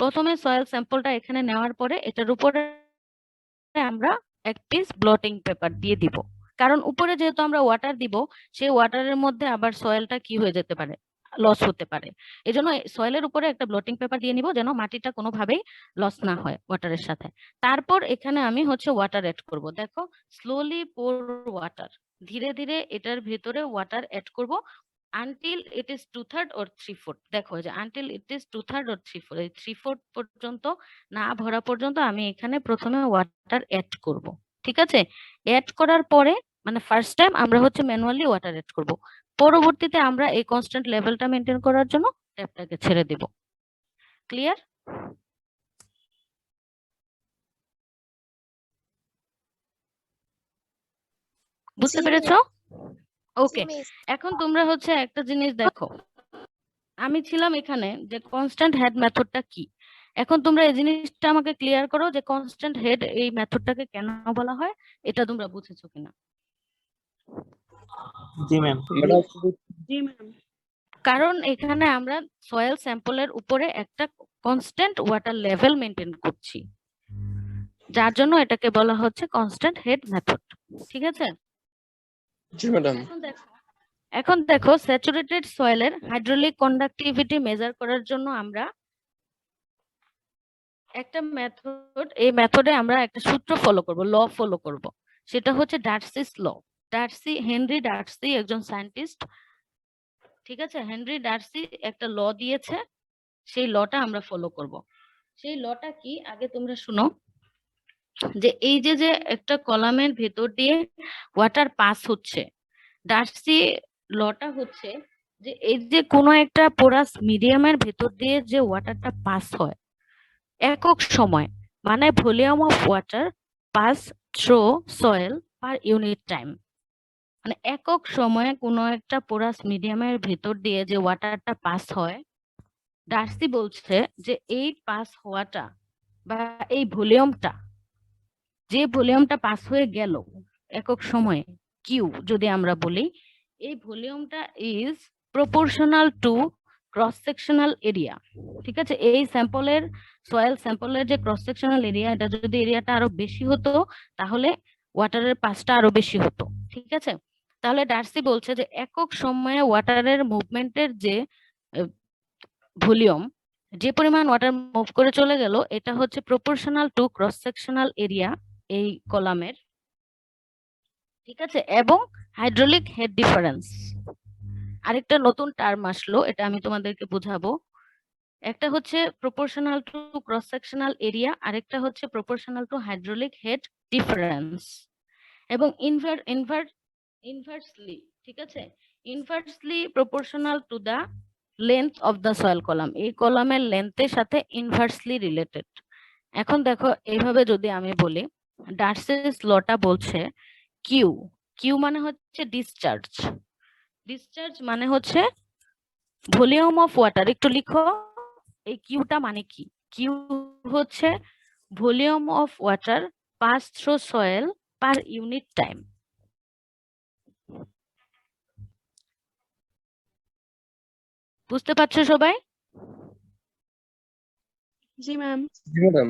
প্রথমে সয়েল স্যাম্পলটা এখানে নেওয়ার পরে এটার উপরে আমরা এক পিস ব্লটিং পেপার দিয়ে দিব, কারণ উপরে যেহেতু আমরা ওয়াটার দিব, সেই ওয়াটারের মধ্যে আবার সয়েলটা কি হয়ে যেতে পারে, লস হতে পারে। এজন্য সয়েলের উপরে একটা ব্লটিং পেপার দিয়ে নিব, যেন মাটিটা কোনোভাবেই লস না হয় ওয়াটারের সাথে। তারপর এখানে আমি ওয়াটার অ্যাড করব। দেখো, স্লোলি পোর ওয়াটার, ধীরে ধীরে এটার ভিতরে ওয়াটার অ্যাড করব আনটিল ইট ইজ 2/3 or 3/4। দেখো যে আনটিল ইট ইজ 2/3 or 3/4, এই 3/4 পর্যন্ত না ভরা পর্যন্ত আমি এখানে প্রথমে ওয়াটার অ্যাড করব। ঠিক আছে, অ্যাড করার পরে মানে ফার্স্ট টাইম আমরা ম্যানুয়ালি ওয়াটার অ্যাড করব, পরবর্তীতে আমরা এই কনস্ট্যান্ট লেভেলটা মেনটেন করার জন্য ট্যাপটাকে ছেড়ে দেব। ক্লিয়ার? বুঝতে পেরেছো? ওকে, এখন তোমরা একটা জিনিস দেখো, আমি ছিলাম এখানে যে কনস্ট্যান্ট হেড মেথডটা কি। এখন তোমরা এই জিনিসটা আমাকে ক্লিয়ার করো যে কনস্ট্যান্ট হেড এই মেথডটাকে কেন বলা হয়, এটা তোমরা বুঝেছো কিনা? জি ম্যাম। কারণ এখানে আমরা সয়েল স্যাম্পলের উপরে একটা কনস্ট্যান্ট ওয়াটার লেভেল মেনটেন করছি, যার জন্য এটাকে বলা হচ্ছে কনস্ট্যান্ট হেড মেথড। ঠিক আছে? জি ম্যাডাম। এখন দেখো, স্যাচুরেটেড সয়েলের হাইড্রোলিক কন্ডাক্টিভিটি মেজার করার জন্য আমরা একটা মেথড, এই মেথডে আমরা একটা সূত্র ফলো করব, ল ফলো করব। সেটা হচ্ছে ডার্সিস ল। হেনরি ডার্সি একজন সায়েন্টিস্ট, ঠিক আছে? হেনরি ডার্সি একটা ল দিয়েছে, সেই লটা আমরা ফলো করব। সেই লটা কি আগে তোমরা শুনো, যে এই যে একটা কলামের ভেতর দিয়ে ওয়াটার পাস হচ্ছে, ডার্সি লটা হচ্ছে যে এই যে কোনো একটা পোরাস মিডিয়ামের ভেতর দিয়ে যে ওয়াটারটা পাস হয় একক সময়, মানে volume of water pass through soil per unit time, মানে একক সময়ে কোনো একটা পোরাস মিডিয়ামের ভেতর দিয়ে যে ওয়াটারটা পাস হয়, ডার্সি বলছে যে এই পাস হওয়াটা বা এই ভলিউমটা, যে ভলিউমটা পাস হয়ে গেল একক সময়ে, কিউ যদি আমরা বলি, এই ভলিউমটা is proportional to cross sectional area. ঠিক আছে, এই সয়েল স্যাম্পলের যে ক্রস সেকশনাল এরিয়া, এটা যদি এরিয়াটা আরো বেশি হতো তাহলে ওয়াটারের পাসটা আরো বেশি হতো। ঠিক আছে, তাহলে ডার্সি বলছে যে একক সময়ে ওয়াটারের মুভমেন্টের যে ভলিউম, যে পরিমাণ ওয়াটার মুভ করে চলে গেল, এটা হচ্ছে proportional to cross sectional area এই কলামের। ঠিক আছে, এবং হাইড্রোলিক হেড ডিফারেন্স, আরেকটা নতুন টার্ম আসলো, এটা আমি তোমাদেরকে বুঝাবো। একটা হচ্ছে proportional to cross sectional area, আরেকটা হচ্ছে proportional to hydraulic head difference, এবং ইনভার্সলি, ঠিক আছে, inversely proportional to the length of the soil column, এই কলামের লেন্থের সাথে ইনভার্সলি রিলেটেড। এখন দেখো, এইভাবে যদি আমি বলি, ডার্সিস লটা বলছে কিউ, কিউ মানে হচ্ছে ডিসচার্জ, ডিসচার্জ মানে হচ্ছে ভলিউম অফ ওয়াটার। একটু লিখো এই কিউটা মানে কি। কিউ হচ্ছে volume of water pass through soil per unit time. বুঝতে পারছো সবাই? জি ম্যাম। জি ম্যাডাম।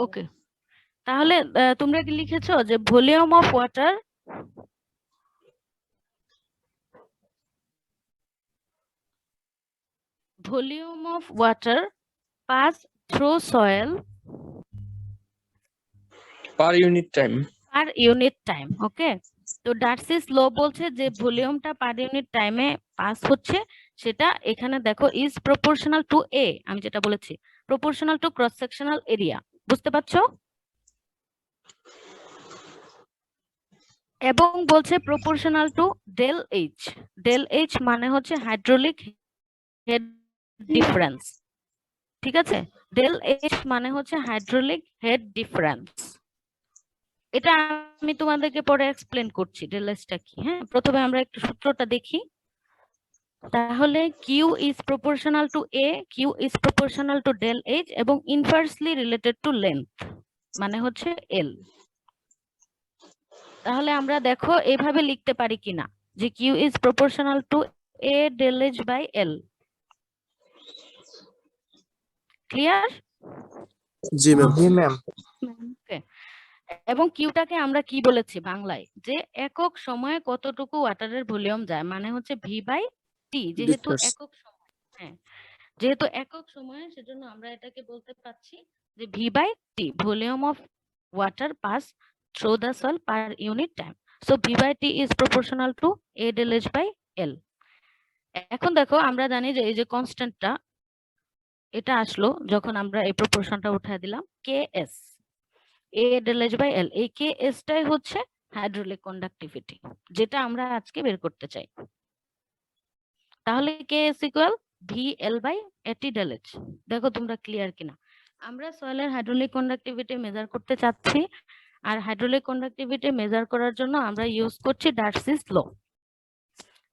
ওকে, তাহলে তোমরা কি লিখেছো যে volume of water pass through soil per unit time. Per unit time. Okay, তো ডার্সিস ল বলছে যে ভলিউমটা পার ইউনিট টাইমে পাস হচ্ছে, সেটা এখানে দেখো ইজ প্রপোর্শনাল টু এ, আমি যেটা বলেছি proportional to cross sectional area. বুঝতে পারছো? এবং বলছে proportional to del H. Del H মানে হচ্ছে হাইড্রোলিক হেড ডিফারেন্স, ঠিক আছে? ডেল এইচ মানে হচ্ছে হাইড্রোলিক হেড ডিফারেন্স। এটা আমি তোমাদেরকে পরে এক্সপ্লেন করছি ডেল এইচটা কি। হ্যাঁ, প্রথমে আমরা একটু সূত্রটা দেখি। তাহলে Q is proportional to A, Q is proportional to del H এবং ইনভার্সলি রিলেটেড টু লেন্থ মানে হচ্ছে এল। তাহলে আমরা দেখো এইভাবে লিখতে পারি কিনা যে Q is proportional to A del H by L. Clear? জি ম্যাম। জি ম্যাম। এবং কিউটাকে আমরা কি বলেছি বাংলায়, যে একক সময়ে কতটুকু ওয়াটারের ভলিউম যায়, মানে হচ্ছে ভি বাই টি। যেহেতু Liters. একক সময়, হ্যাঁ যেহেতু একক সময়ে, সেজন্য আমরা এটাকে বলতে পারছি যে V by T, volume of water pass through the soil per unit time. So V by T is proportional to A del H by L. এখন দেখো আমরা জানি যে এই যে কনস্ট্যান্টটা এটা আসলো যখন আমরা এই প্রপোর্শনটা উঠায় দিলাম K S, A del H by L. এই কে এসটাই হচ্ছে হাইড্রোলিক কন্ডাক্টিভিটি, যেটা আমরা আজকে বের করতে চাই। তাহলে K S equal V L by A T del H. দেখো তোমরা ক্লিয়ার কিনা। আমরা সয়েলের হাইড্রোলিক কন্ডাক্টিভিটি মেজার করতে চাচ্ছি, আর হাইড্রোলিক কন্ডাক্টিভিটি মেজার করার জন্য আমরা ইউজ করছি ডার্সিস ল।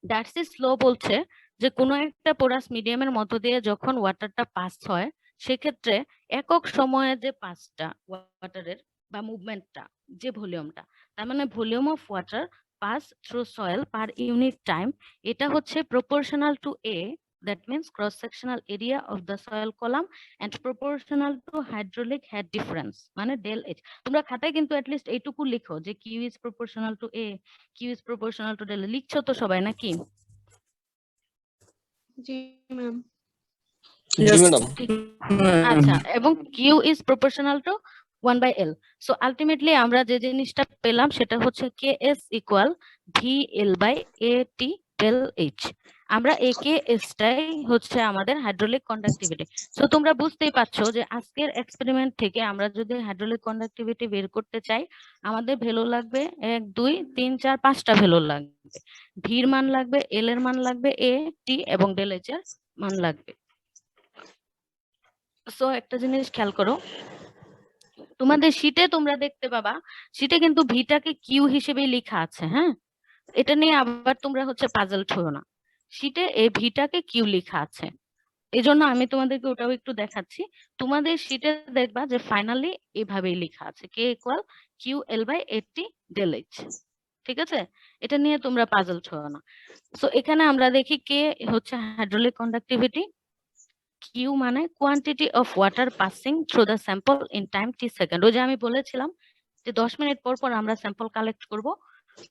ডার্সিস ল বলছে যে কোনো একটা পোরাস মিডিয়ামের মধ্য দিয়ে যখন ওয়াটারটা পাস হয়, সেক্ষেত্রে একক সময়ে যে পাসটা ওয়াটারের বা মুভমেন্টটা, যে ভলিউমটা, তার মানে volume of water pass through soil per unit time, এটা হচ্ছে proportional to A, that means cross sectional area of the soil column, and proportional to hydraulic head difference মানে del h। তোমরা খাতায় কিন্তু at least এইটুকু লিখো যে q is proportional to a, q is proportional to del। লিখছো তো সবাই নাকি? জি ম্যাম। আচ্ছা, এবং q is proportional to 1 by l। So ultimately আমরা যে জিনিসটা পেলাম সেটা হচ্ছে ks equal vl by at del h। আমরা এই ks টাই হচ্ছে আমাদের হাইড্রোলিক কন্ডাক্টিভিটি। সো তোমরা বুঝতেই পারছো যে আজকের এক্সপেরিমেন্ট থেকে আমরা যদি হাইড্রোলিক কন্ডাক্টিভিটি বের করতে চাই, আমাদের ভ্যালু লাগবে 1 2 3 4 5টা ভ্যালু লাগবে। ভির মান লাগবে, এল এর মান লাগবে, এ টি এবং ডেল এইচ এর মান লাগবে। সো একটা জিনিস খেয়াল করো, তোমাদের শীটে তোমরা দেখতে পাবা, শীটে কিন্তু ভিটাকে কিউ হিসেবে লেখা আছে। হ্যাঁ, এটা নিয়ে আবার তোমরা হচ্ছে পাজল হও না, শীটে এই ভিটাকে কিউ লেখা আছে। এই জন্য আমি তোমাদেরকে ওটাও একটু দেখাচ্ছি। তোমাদের শীটে দেখবা যে ফাইনালি এইভাবেই লেখা আছে K equal Q L by 80 del H. ঠিক আছে, এটা নিয়ে তোমরা পাজল হও না। সো এখানে আমরা দেখি কে হচ্ছে হাইড্রোলিক কন্ডাক্টিভিটি, কিউ মানে quantity of water passing through the sample in time T second. ওই যে আমি বলেছিলাম যে 10 মিনিট পর পর আমরা স্যাম্পল কালেক্ট করব,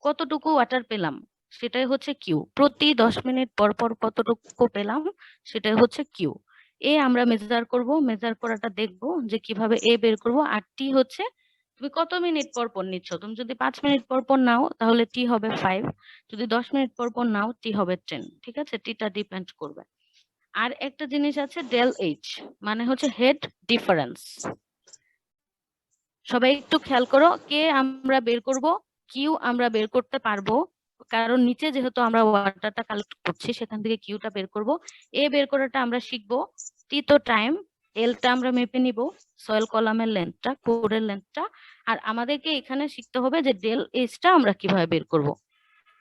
কতটুকু ওয়াটার পেলাম সেটাই হচ্ছে কিউ। প্রতি 10 মিনিট পর পর কতটুকু পেলাম সেটাই হচ্ছে কিউ। এ আমরা মেজার করব, মেজার করাটা দেখব যে কিভাবে এ বের করব। আর টি হচ্ছে তুমি কত মিনিট পর পর নিচ্ছ। তুমি যদি 5 মিনিট পর পর নাও তাহলে টি হবে 5, যদি 10 মিনিট পর পর নাও টি হবে 10। ঠিক আছে, টিটা ডিপেন্ড করবে। আর একটা জিনিস আছে ডেল এইচ, মানে হচ্ছে হেড ডিফারেন্স। সবাই একটু খেয়াল করো, কে আমরা বের করব, কিউ আমরা বের করতে পারবো, কারণ নিচে যেহেতু আমরা ওয়াটারটা কালেক্ট করছি সেখান থেকে কিউটা বের করব। এ বের করাটা আমরা শিখবো, টি তো টাইম, এলটা আমরা মেপে নিব, সয়েল কলামের লেন্থটা, কোরের লেন্থটা। আর আমাদেরকে এখানে শিখতে হবে যে ডেল এইচটা আমরা কিভাবে বের করব।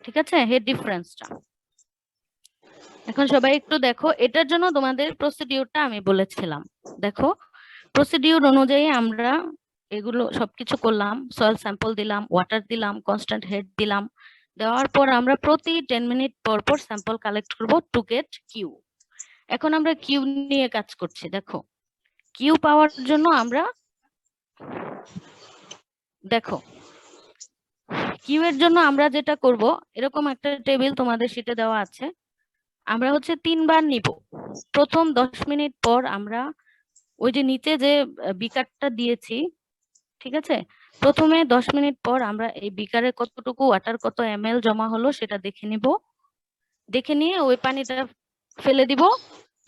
ঠিক আছে, হেড ডিফারেন্সটা। এখন সবাই একটু দেখো, এটার জন্য তোমাদের প্রসিডিউরটা আমি বলেছিলাম। দেখো, প্রসিডিউর অনুযায়ী আমরা এগুলো সবকিছু করলাম, সয়েল স্যাম্পল দিলাম, ওয়াটার দিলাম, কনস্ট্যান্ট হেড দিলাম। দেওয়ার পর আমরা প্রতি 10 মিনিট পর পর স্যাম্পল কালেক্ট করব টু গেট কিউ। এখন আমরা কিউ নিয়ে কাজ করছি। দেখো, কিউ পাওয়ার জন্য আমরা, দেখো কিউ এর জন্য আমরা যেটা করব, এরকম একটা টেবিল তোমাদের শীটে দেওয়া আছে। আমরা হচ্ছে 3 বার নিব। প্রথম 10 মিনিট পর আমরা ওই যে নিচে যে বিকারটা দিয়েছি, ঠিক আছে, প্রথমে 10 মিনিট পর আমরা এই বিকারে কতটুকু ওয়াটার, কত ml জমা হলো সেটা দেখে নিব। দেখে নিয়ে ওই পানিটা ফেলে দিব,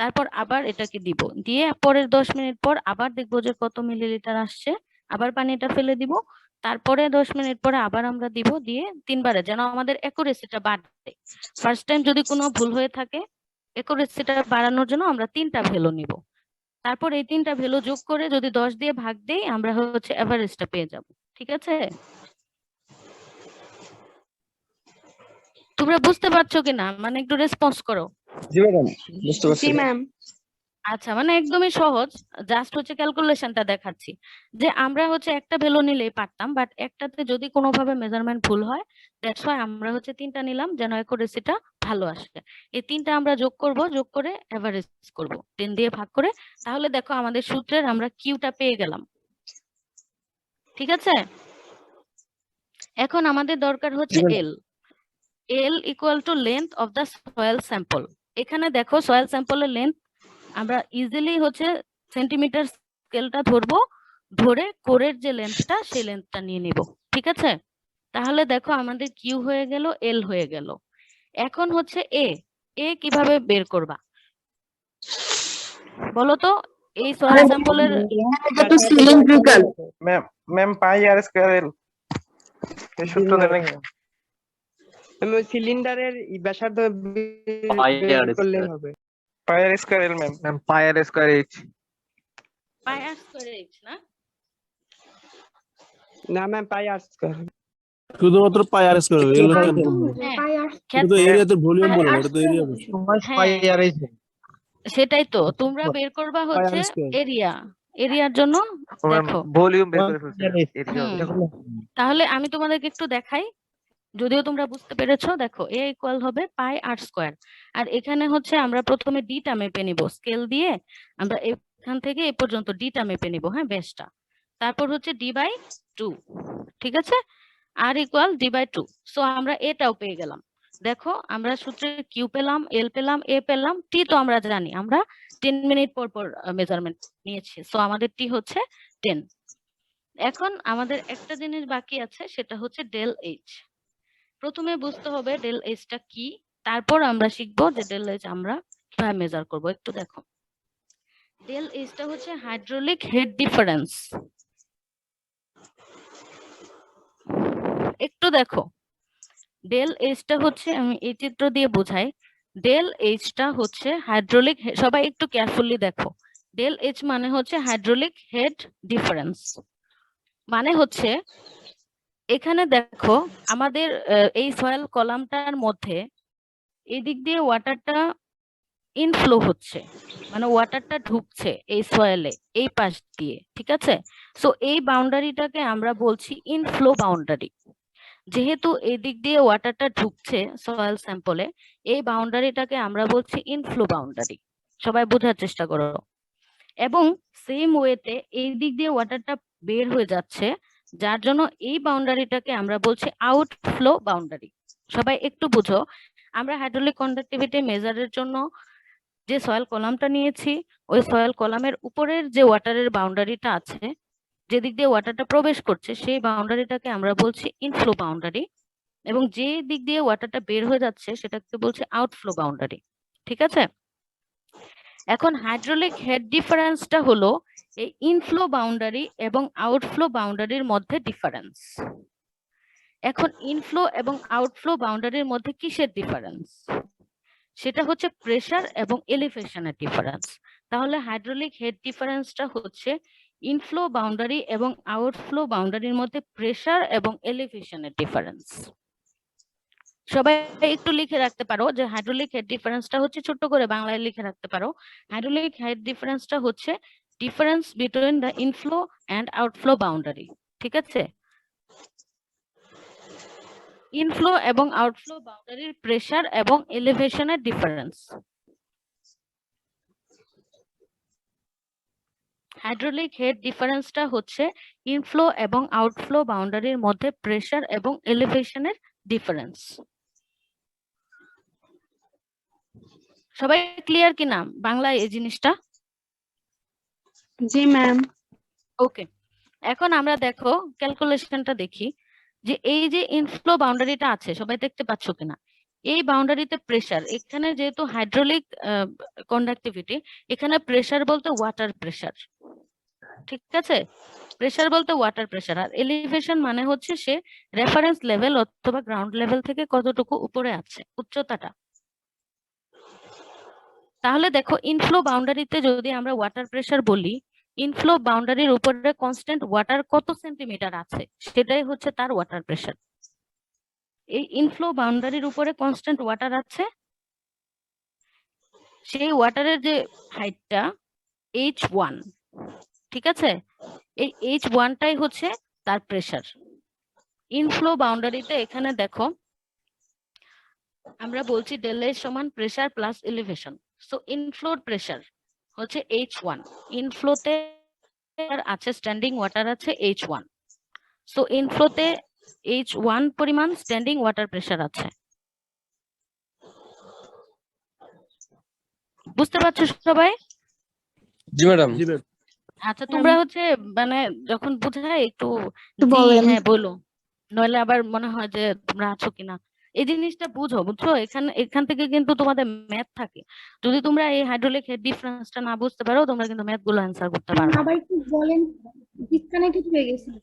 তারপর আবার এটাকে দিব, দিয়ে পরের 10 মিনিট পর আবার দেখবো যে কত মিলিলিটার আসছে, আবার পানিটা ফেলে দিব, তারপরে 10 মিনিট পরে আবার আমরা দিব, দিয়ে 3 বারে, যেন আমাদের অ্যাকুরেসিটা বাড়ে। ফার্স্ট টাইম যদি কোনো ভুল হয়ে থাকে, অ্যাকুরেসিটা বাড়ানোর জন্য আমরা 3টা ভ্যালু নিব। তারপর এই 3টা ভ্যালু যোগ করে যদি 10 দিয়ে ভাগ দেই, আমরা হচ্ছে এভারেজটা পেয়ে যাব। ঠিক আছে? তোমরা বুঝতে পারছো কিনা? মানে একটু রেসপন্স করো। জি ম্যাডাম, বুঝতে পারছি। জি ম্যাম। আচ্ছা, মানে একদমই সহজ, জাস্ট হচ্ছে ক্যালকুলেশনটা দেখাচ্ছি যে আমরা হচ্ছে একটা ভ্যালু নিলেই পারতাম, বাট একটাতে যদি কোনোভাবে মেজারমেন্ট ভুল হয়, দ্যাটস ওয়াই আমরা হচ্ছে 3টা নিলাম যেন অ্যাকুরেসিটা ভালো আসে। এই 3টা আমরা যোগ করব, যোগ করে এভারেজ করব 10 দিয়ে ভাগ করে। তাহলে দেখো আমাদের সূত্রের আমরা কিউটা পেয়ে গেলাম। ঠিক আছে? এখন আমাদের দরকার হচ্ছে L. L equal to length of the soil sample. এখানে দেখো সয়েল স্যাম্পলের লেন্থ আমরা ইজিলি হচ্ছে সেন্টিমিটার স্কেলটা ধরবো, ধরে কোরের যে লেন্থটা সেই লেন্থটা নিয়ে নিব। ঠিক আছে? তাহলে দেখো আমাদের কিউ হয়ে গেল, এল হয়ে গেল। এখন হচ্ছে এ। এ কিভাবে বের করবা বলো তো? এই সয়েল স্যাম্পলের এটা তো সিলিন্ড্রিক্যাল। ম্যাম পাই আর স্কয়ার এল এই সূত্র দেন নাকি? আমি ওই সিলিন্ডারের ব্যাসার্ধ পাই বের আর করলে স্কয়ার। হবে। পাই আর স্কয়ার এল ম্যাম পাই আর স্কয়ার এইচ। পাই আর স্কয়ার এইচ না? না ম্যাম, পাই আর স্কয়ার। শুধুমাত্র পাই আর স্কয়ার হবে, এগুলো কেন হবে? হ্যাঁ, এটা তো এরিয়াতে ভলিউম বলে, এটা তো এরিয়া বলে। হ্যাঁ, সেটাই তো তোমরা বের করবা পাই আর হচ্ছে স্কয়ার। এরিয়া। এরিয়ার জন্য দেখো ভলিউম বের করে ফেলছি এরিয়া হবে। তাহলে আমি তোমাদেরকে একটু দেখাই, যদিও তোমরা বুঝতে পেরেছো। দেখো এ ইকুয়াল হবে পাই আর স্কয়ার, আর এখানে হচ্ছে আমরা প্রথমে ডিটা মেপে নিব স্কেল দিয়ে। আমরা এখান থেকে এই পর্যন্ত ডিটা মেপে নিব, হ্যাঁ, বেসটা। তারপর হচ্ছে ডি বাই 2। ঠিক আছে? আর ইকুয়াল ডি বাই 2। সো আমরা এটাও পেয়ে গেলাম। দেখো আমরা সূত্রে কিউ পেলাম, এল পেলাম, এ পেলাম, টি তো আমরা জানি, আমরা 10 মিনিট পর পর মেজারমেন্ট নিয়েছি। সো আমাদের টি হচ্ছে 10। এখন আমাদের একটা জিনিস বাকি আছে, সেটা হচ্ছে ডেল এইচ। প্রথমে বুঝতে হবে ডেল এইচটা কি, তারপর আমরা শিখবো যে ডেল এইচ আমরা কিভাবে মেজার করব। একটু দেখো, ডেল এইচটা হচ্ছে হাইড্রোলিক হেড ডিফারেন্স। একটু দেখো, ডেল এইচটা হচ্ছে, আমি এই চিত্র দিয়ে বোঝাই। ডেল এইচটা হচ্ছে হাইড্রোলিক, সবাই একটু কেয়ারফুলি দেখো। ডেল এইচ মানে হচ্ছে হাইড্রোলিক হেড ডিফারেন্স। মানে হচ্ছে এখানে দেখো আমাদের এই সয়েল কলামটার মধ্যে এই দিক দিয়ে ওয়াটারটা ইনফ্লো হচ্ছে, মানে ওয়াটারটা ঢুকছে এই সয়েলে এই পাশ দিয়ে। ঠিক আছে? সো এই বাউন্ডারিটাকে আমরা বলছি ইনফ্লো বাউন্ডারি। যেহেতু এই দিক দিয়ে ওয়াটারটা ঢুকছে সয়েল স্যাম্পলে, এই বাউন্ডারিটাকে আমরা বলছি ইনফ্লো বাউন্ডারি। সবাই বোঝার চেষ্টা করো। এবং সেম ওয়েতে এই দিক দিয়ে ওয়াটারটা বের হয়ে যাচ্ছে, যার জন্য এই বাউন্ডারিটাকে আমরা বলছি আউটফ্লো বাউন্ডারি। সবাই একটু বুঝো, আমরা হাইড্রোলিক কন্ডাক্টিভিটি মেজারের জন্য যে সয়েল কলামটা নিয়েছি, ওই সয়েল কলামের উপরের যে ওয়াটারের বাউন্ডারিটা আছে, যেদিক দিয়ে ওয়াটারটা প্রবেশ করছে, সেই বাউন্ডারিটাকে আমরা বলছি ইনফ্লো বাউন্ডারি, এবং যে দিক দিয়ে ওয়াটারটা বের হয়ে যাচ্ছে সেটাকে বলছি আউটফ্লো বাউন্ডারি। ঠিক আছে? এখন হাইড্রোলিক হেড ডিফারেন্সটা হলো এই ইনফ্লো বাউন্ডারি এবং আউটফ্লো বাউন্ডারির মধ্যে ডিফারেন্স। এখন ইনফ্লো এবং আউটফ্লো বাউন্ডারির মধ্যে কিসের ডিফারেন্স? সেটা হচ্ছে প্রেসার এবং এলিভেশনের ডিফারেন্স। তাহলে হাইড্রোলিক হেড ডিফারেন্সটা হচ্ছে ইনফ্লো বাউন্ডারি এবং আউটফ্লো বাউন্ডারির মধ্যে প্রেসার এবং এলিভেশনের ডিফারেন্স। সবাই একটু লিখে রাখতে পারো যে হাইড্রোলিক হেড ডিফারেন্সটা হচ্ছে, ছোট্ট করে বাংলায় লিখে রাখতে পারো, হাইড্রোলিক হেড ডিফারেন্সটা হচ্ছে difference between the inflow and outflow boundary. ঠিক আছে? ইনফ্লো এবং আউটফ্লো বাউন্ডারির প্রেসার এবং এলিভেশনের ডিফারেন্স। হাইড্রোলিক হেড ডিফারেন্সটা হচ্ছে ইনফ্লো এবং আউটফ্লো বাউন্ডারির মধ্যে প্রেসার এবং এলিভেশনের ডিফারেন্স। সবাই ক্লিয়ার কিনা বাংলায় এই জিনিসটা? জি ম্যাম। ওকে, এখন আমরা দেখো ক্যালকুলেশনটা দেখি যে এই যে ইনফ্লো বাউন্ডারিটা আছে, সবাই দেখতে পাচ্ছ কিনা? এই বাউন্ডারিতে প্রেসার, এখানে যেহেতু হাইড্রোলিক কন্ডাক্টিভিটি, এখানে প্রেসার বলতে ওয়াটার প্রেসার। ঠিক আছে? প্রেসার বলতে ওয়াটার প্রেসার, আর এলিভেশন মানে হচ্ছে সে রেফারেন্স লেভেল অথবা গ্রাউন্ড লেভেল থেকে কতটুকু উপরে আছে, উচ্চতাটা। তাহলে দেখো ইনফ্লো বাউন্ডারিতে যদি আমরা ওয়াটার প্রেসার বলি, ইনফ্লো বাউন্ডারির উপরে কনস্ট্যান্ট ওয়াটার কত সেন্টিমিটার আছে সেটাই হচ্ছে তার ওয়াটার প্রেসার। এই ইনফ্লো বাউন্ডারির উপরে কনস্ট্যান্ট ওয়াটার আছে, সেই ওয়াটারের যে হাইটটা H1, ঠিক আছে? এই H1টাই হচ্ছে তার প্রেসার। ইনফ্লো বাউন্ডারিতে এখানে দেখো আমরা বলছি ডেল এ সমান প্রেসার প্লাস এলিভেশন। সো ইনফ্লোর প্রেসার হচ্ছে H1, ইনফ্লোতে আছে স্ট্যান্ডিং ওয়াটার আছে H1। সো ইনফ্লোতে H1 পরিমাণ স্ট্যান্ডিং ওয়াটার প্রেসার আছে। বুঝতে পারছো সবাই? জি ম্যাডাম। জি ম্যাম। আচ্ছা, তোমরা হচ্ছে মানে যখন বোঝায় একটু একটু জি বলেন। হ্যাঁ বলো, নইলে আবার মনে হয় যে তোমরা আছো কিনা। এই জিনিসটা বুঝছো, এখান থেকে কিন্তু তোমাদের ম্যাথ থাকে। যদি তোমরা এই হাইড্রোলিক হেড ডিফারেন্সটা না বুঝতে পারো, তোমরা কিন্তু ম্যাথ গুলো অ্যান্সার করতে পারবে না। আবার একটু বলেন, ডিসকানেক্টেড হয়ে গেছিল।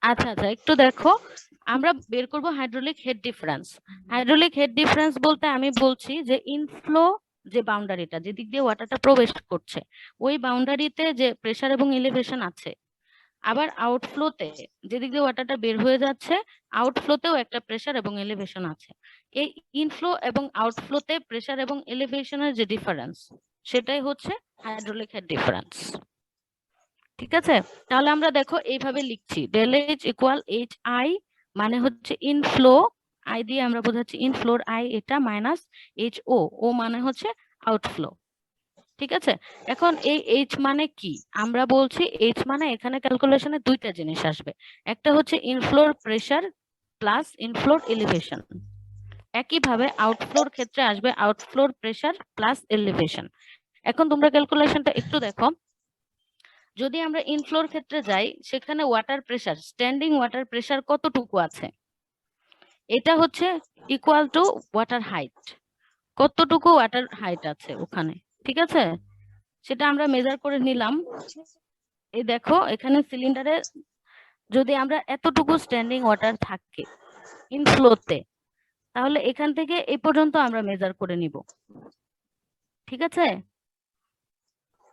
আচ্ছা আচ্ছা, একটু দেখো, আমরা বের করব hydraulic head difference. Hydraulic head difference বলতে আমি বলছি যে ইনফ্লো যে বাউন্ডারিটা, যেদিক দিয়ে ওয়াটারটা প্রবেশ করছে, ওই বাউন্ডারিতে যে প্রেসার এবং এলিভেশন আছে। আবার আউটফ্লোতে যেদিক দিয়ে ওয়াটারটা বের হয়ে যাচ্ছে, আউটফ্লোতেও একটা প্রেসার এবং এলিভেশন আছে। এই ইনফ্লো এবং আউটফ্লোতে প্রেসার এবং এলিভেশনের যে ডিফারেন্স, সেটাই হচ্ছে হাইড্রোলিক হেড ডিফারেন্স। ঠিক আছে? তাহলে আমরা দেখো এইভাবে লিখছি, del H equal H I, মানে হচ্ছে ইনফ্লো, আই দিয়ে আমরা বোঝাচ্ছি ইনফ্লোর আই এটা, মাইনাস এইচ ও, ও মানে হচ্ছে আউটফ্লো। ঠিক আছে? এখন এই এইচ মানে কি? আমরা বলছি এইচ মানে এখানে ক্যালকুলেশনে দুইটা জিনিস আসবে, একটা হচ্ছে ইনফ্লোর প্রেসার প্লাস ইনফ্লোর এলিভেশন। একইভাবে আউটফ্লোর ক্ষেত্রে আসবে আউটফ্লোর প্রেসার প্লাস এলিভেশন। এখন তোমরা ক্যালকুলেশনটা একটু দেখো, যদি আমরা ইনফ্লোর ক্ষেত্রে যাই, সেখানে water pressure, standing water pressure কতটুকু আছে, এটা হচ্ছে ইকুয়াল টু ওয়াটার হাইট, কতটুকু ওয়াটার হাইট আছে ওখানে। ঠিক আছে? সেটা আমরা মেজার করে নিলাম। এই দেখো এখানে সিলিন্ডারে যদি আমরা এতটুকু স্ট্যান্ডিং ওয়াটার থাকে ইনফ্লোতে, তাহলে এখান থেকে এই পর্যন্ত আমরা মেজার করে নিব। ঠিক আছে?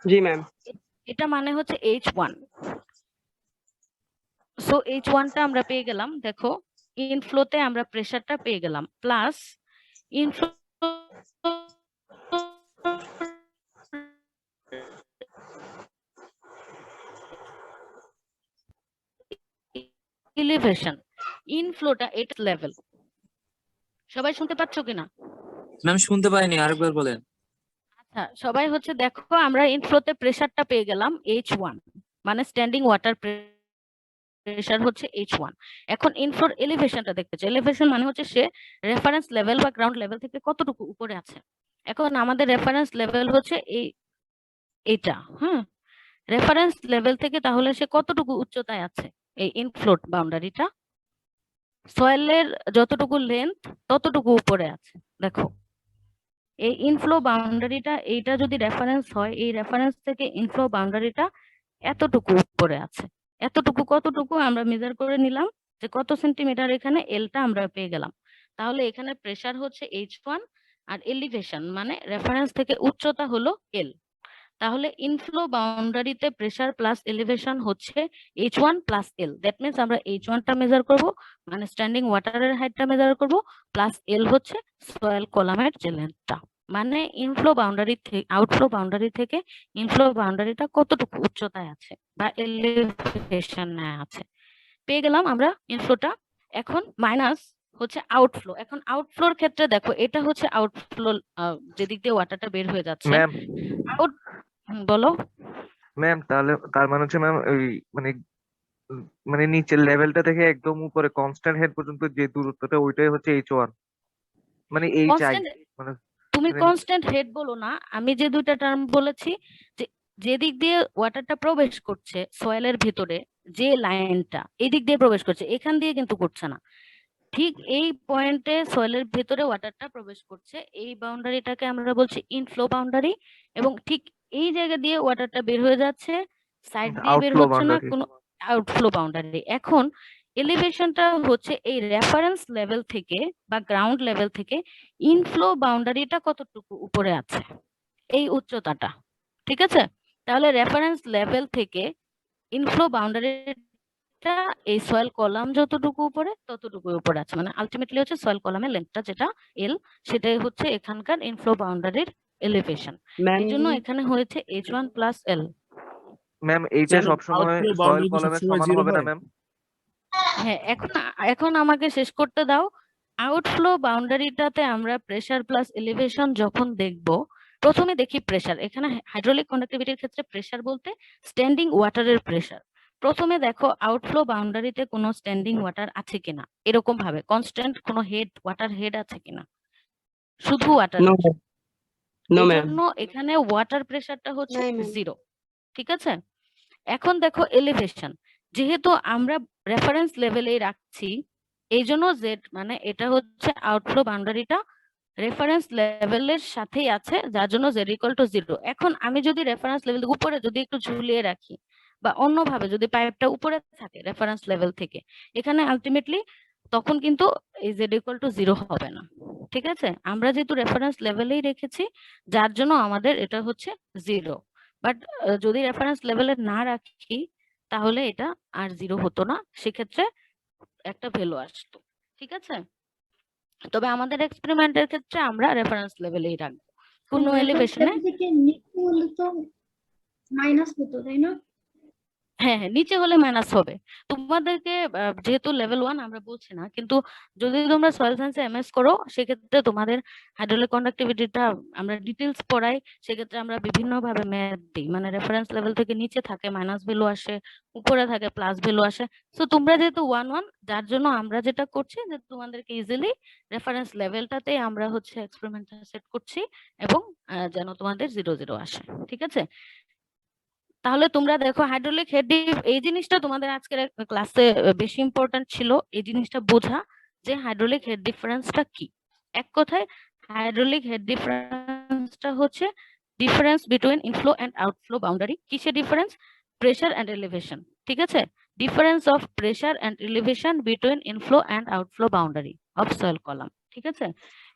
জি ম্যাম। এটা মানে হচ্ছে H1। সো H1টা আমরা পেয়ে গেলাম। দেখো ইনফ্লোতে আমরা প্রেসারটা পেয়ে গেলাম, প্লাস ইনফ্লো এলিভেশন, ইনফ্লোটা এটা লেভেল। সবাই শুনতে পাচ্ছ কিনা? ম্যাম শুনতে পাইনি, আরেকবার বলেন। আচ্ছা, সবাই হচ্ছে দেখো, আমরা ইনফ্লোতে প্রেসারটা পেয়ে গেলাম H1, মানে স্ট্যান্ডিং ওয়াটার প্রেসার হচ্ছে H1। এখন ইনফ্লোর এলিভেশনটা দেখতে চাই। এলিভেশন মানে হচ্ছে সে রেফারেন্স লেভেল বা গ্রাউন্ড লেভেল থেকে কতটুকু উপরে আছে। এখন আমাদের রেফারেন্স লেভেল হচ্ছে এইটা, হ্যাঁ, রেফারেন্স লেভেল থেকে তাহলে সে কতটুকু উচ্চতায় আছে, এই ইনফ্লোট বাউন্ডারিটা সয়েলের যতটুকু লেন্থ ততটুকু উপরে আছে। দেখো এই ইনফ্লো বাউন্ডারিটা, এইটা যদি রেফারেন্স হয়, এই রেফারেন্স থেকে ইনফ্লো বাউন্ডারিটা এতটুকু উপরে আছে। এতটুকু কতটুকু আমরা মেজার করে নিলাম, যে কত সেন্টিমিটার, এখানে এলটা আমরা পেয়ে গেলাম। তাহলে এখানে প্রেসার হচ্ছে H1 আর এলিভেশন মানে রেফারেন্স থেকে উচ্চতা হলো এল। তাহলে ইনফ্লো বাউন্ডারিতে প্রেসার প্লাস এলিভেশন হচ্ছে H1 plus L. That means আমরা H1টা মেজার করব, মানে স্ট্যান্ডিং ওয়াটারের হাইটটা মেজার করব, প্লাস এল হচ্ছে সয়েল কলামের যে লেন্থটা, মানে ইনফ্লো বাউন্ডারি থেকে আউটফ্লো বাউন্ডারি থেকে ইনফ্লো বাউন্ডারিটা কতটুকু উচ্চতায় আছে বা এলিভেশনে আছে, পেয়ে গেলাম আমরা ইনফ্লোটা। এখন মাইনাস হচ্ছে আউটফ্লো। এখন আউটফ্লোর ক্ষেত্রে দেখো, এটা হচ্ছে আউটফ্লো, যেদিক দিয়ে ওয়াটারটা বের হয়ে যাচ্ছে। ম্যাম আউট বলো। ম্যাম তাহলে তার মানে হচ্ছে ম্যাম ওই মানে মানে নিচের লেভেলটা থেকে একদম উপরে কনস্ট্যান্ট হেড পর্যন্ত যে দূরত্বটা ওইটাই হচ্ছে H1, মানে H I, কনস্ট্যান্ট, মানে তুমি মানে কনস্ট্যান্ট হেড বলো না, আমি যে দুইটা টার্ম বলেছি, যে যেদিক দিয়ে ওয়াটারটা প্রবেশ করছে সয়েলের ভিতরে, যে লাইনটা এই দিক দিয়ে প্রবেশ করছে, এখান দিয়ে কিন্তু করছে না, ঠিক এই পয়েন্টে সয়েলের ভিতরে ওয়াটারটা প্রবেশ করছে, এই বাউন্ডারিটাকে আমরা বলছি ইনফ্লো বাউন্ডারি, এবং ঠিক এই জায়গা দিয়ে ওয়াটারটা বের হয়ে যাচ্ছে সাইড দিয়ে বের আউটফ্লো হচ্ছে না বাউন্ডারি। কোনো আউটফ্লো বাউন্ডারি। এখন এলিভেশনটা হচ্ছে এই রেফারেন্স লেভেল থেকে বা গ্রাউন্ড লেভেল থেকে ইনফ্লো বাউন্ডারিটা কতটুকু উপরে আছে, এই উচ্চতাটা। ঠিক আছে, তাহলে রেফারেন্স লেভেল থেকে ইনফ্লো বাউন্ডারিটা এই সয়েল কলাম যতটুকু উপরে ততটুকু উপরে আছে, মানে আলটিমেটলি হচ্ছে সয়েল কলামের লেন্থটা যেটা এল, সেটাই হচ্ছে এখানকার ইনফ্লো বাউন্ডারির এলিভেশন। ম্যাম এই জন্য এখানে হয়েছে H1 প্লাস এল। ম্যাম এইটা Sir, সবসময় outflow সয়েল boundary কি কলামের সবসময় সমান zero হবে না হয়? ম্যাম? হ্যাঁ, এখন আমাকে শেষ করতে দাও। আউটফ্লো বাউন্ডারিটাতে আমরা প্রেসার প্লাস এলিভেশন যখন দেখব, প্রথমে দেখি প্রেসার। এখানে হাইড্রোলিক কন্ডাক্টিভিটির ক্ষেত্রে প্রেসার বলতে স্ট্যান্ডিং ওয়াটারের প্রেসার। প্রথমে দেখো আউটফ্লো বাউন্ডারিতে কোনো স্ট্যান্ডিং ওয়াটার আছে কিনা, এরকম ভাবে কনস্ট্যান্ট কোনো হেড, ওয়াটার হেড আছে কিনা, শুধু ওয়াটার। নো নো এই ম্যাম। জন্য এখানে ওয়াটার প্রেসারটা হচ্ছে নাই, ma'am। 0। ঠিক আছে, এখন দেখো এলিভেশন, যেহেতু আমরা রেফারেন্স লেভেলেই রাখছি, এই জন্য জেড মানে এটা হচ্ছে আউটফ্লো বাউন্ডারিটা রেফারেন্স লেভেলের সাথেই আছে, যার জন্য জেড ইকুয়াল টু 0। এখন আমি যদি রেফারেন্স লেভেল উপরে যদি একটু ঝুলিয়ে রাখি বা অন্যভাবে যদি পাইপটা উপরে থাকে রেফারেন্স লেভেল থেকে, এখানে আলটিমেটলি তখন কিন্তু এই জেড ইকুয়াল টু 0 হবে না। ঠিক আছে, আমরা যেহেতু রেফারেন্স লেভেলেই রেখেছি, যার জন্য আমাদের এটা হচ্ছে 0। বাট যদি রেফারেন্স লেভেলে না রাখি তাহলে এটা আর 0 হতো না, সেক্ষেত্রে একটা ভ্যালু আসতো। ঠিক আছে, তবে আমাদের এক্সপেরিমেন্টের ক্ষেত্রে আমরা রেফারেন্স লেভেলেই রাখবো, কোনো এলিভেশনে। থেকে নিচে হলে তো মাইনাস হতো, তাই না? হ্যাঁ হ্যাঁ, নিচে হলে মাইনাস হবে। তোমাদেরকে যেহেতু লেভেল 1 আমরা বলছি না, কিন্তু যদি তোমরা সয়েল সায়েন্সে এমএস করো সেক্ষেত্রে তোমাদের হাইড্রোলিক কন্ডাক্টিভিটিটা আমরা ডিটেলস পড়াই, সেক্ষেত্রে আমরা বিভিন্ন ভাবে ম্যাথ দিই, মানে রেফারেন্স লেভেল থেকে নিচে থাকে মাইনাস ভ্যালু আসে, উপরে থাকে প্লাস ভ্যালু আসে। সো তোমরা যেহেতু 1 যার জন্য আমরা যেটা করছি যে তোমাদেরকে ইজিলি রেফারেন্স লেভেলটাতে আমরা হচ্ছে এক্সপেরিমেন্টটা সেট করছি এবং যেন তোমাদের 0 আসে। ঠিক আছে, তাহলে তোমরা দেখো হাইড্রোলিক হেড এই জিনিসটা তোমাদের আজকের ক্লাসে বেশি ইম্পর্ট্যান্ট ছিল, এই জিনিসটা বোঝা যে হাইড্রোলিক হেড ডিফারেন্সটা কি। এক কথায় হাইড্রোলিক হেড ডিফারেন্সটা হচ্ছে difference between inflow and outflow boundary. কিসের ডিফারেন্স? Pressure and elevation. ঠিক আছে, difference of pressure and elevation between inflow and outflow boundary of soil column. ঠিক আছে,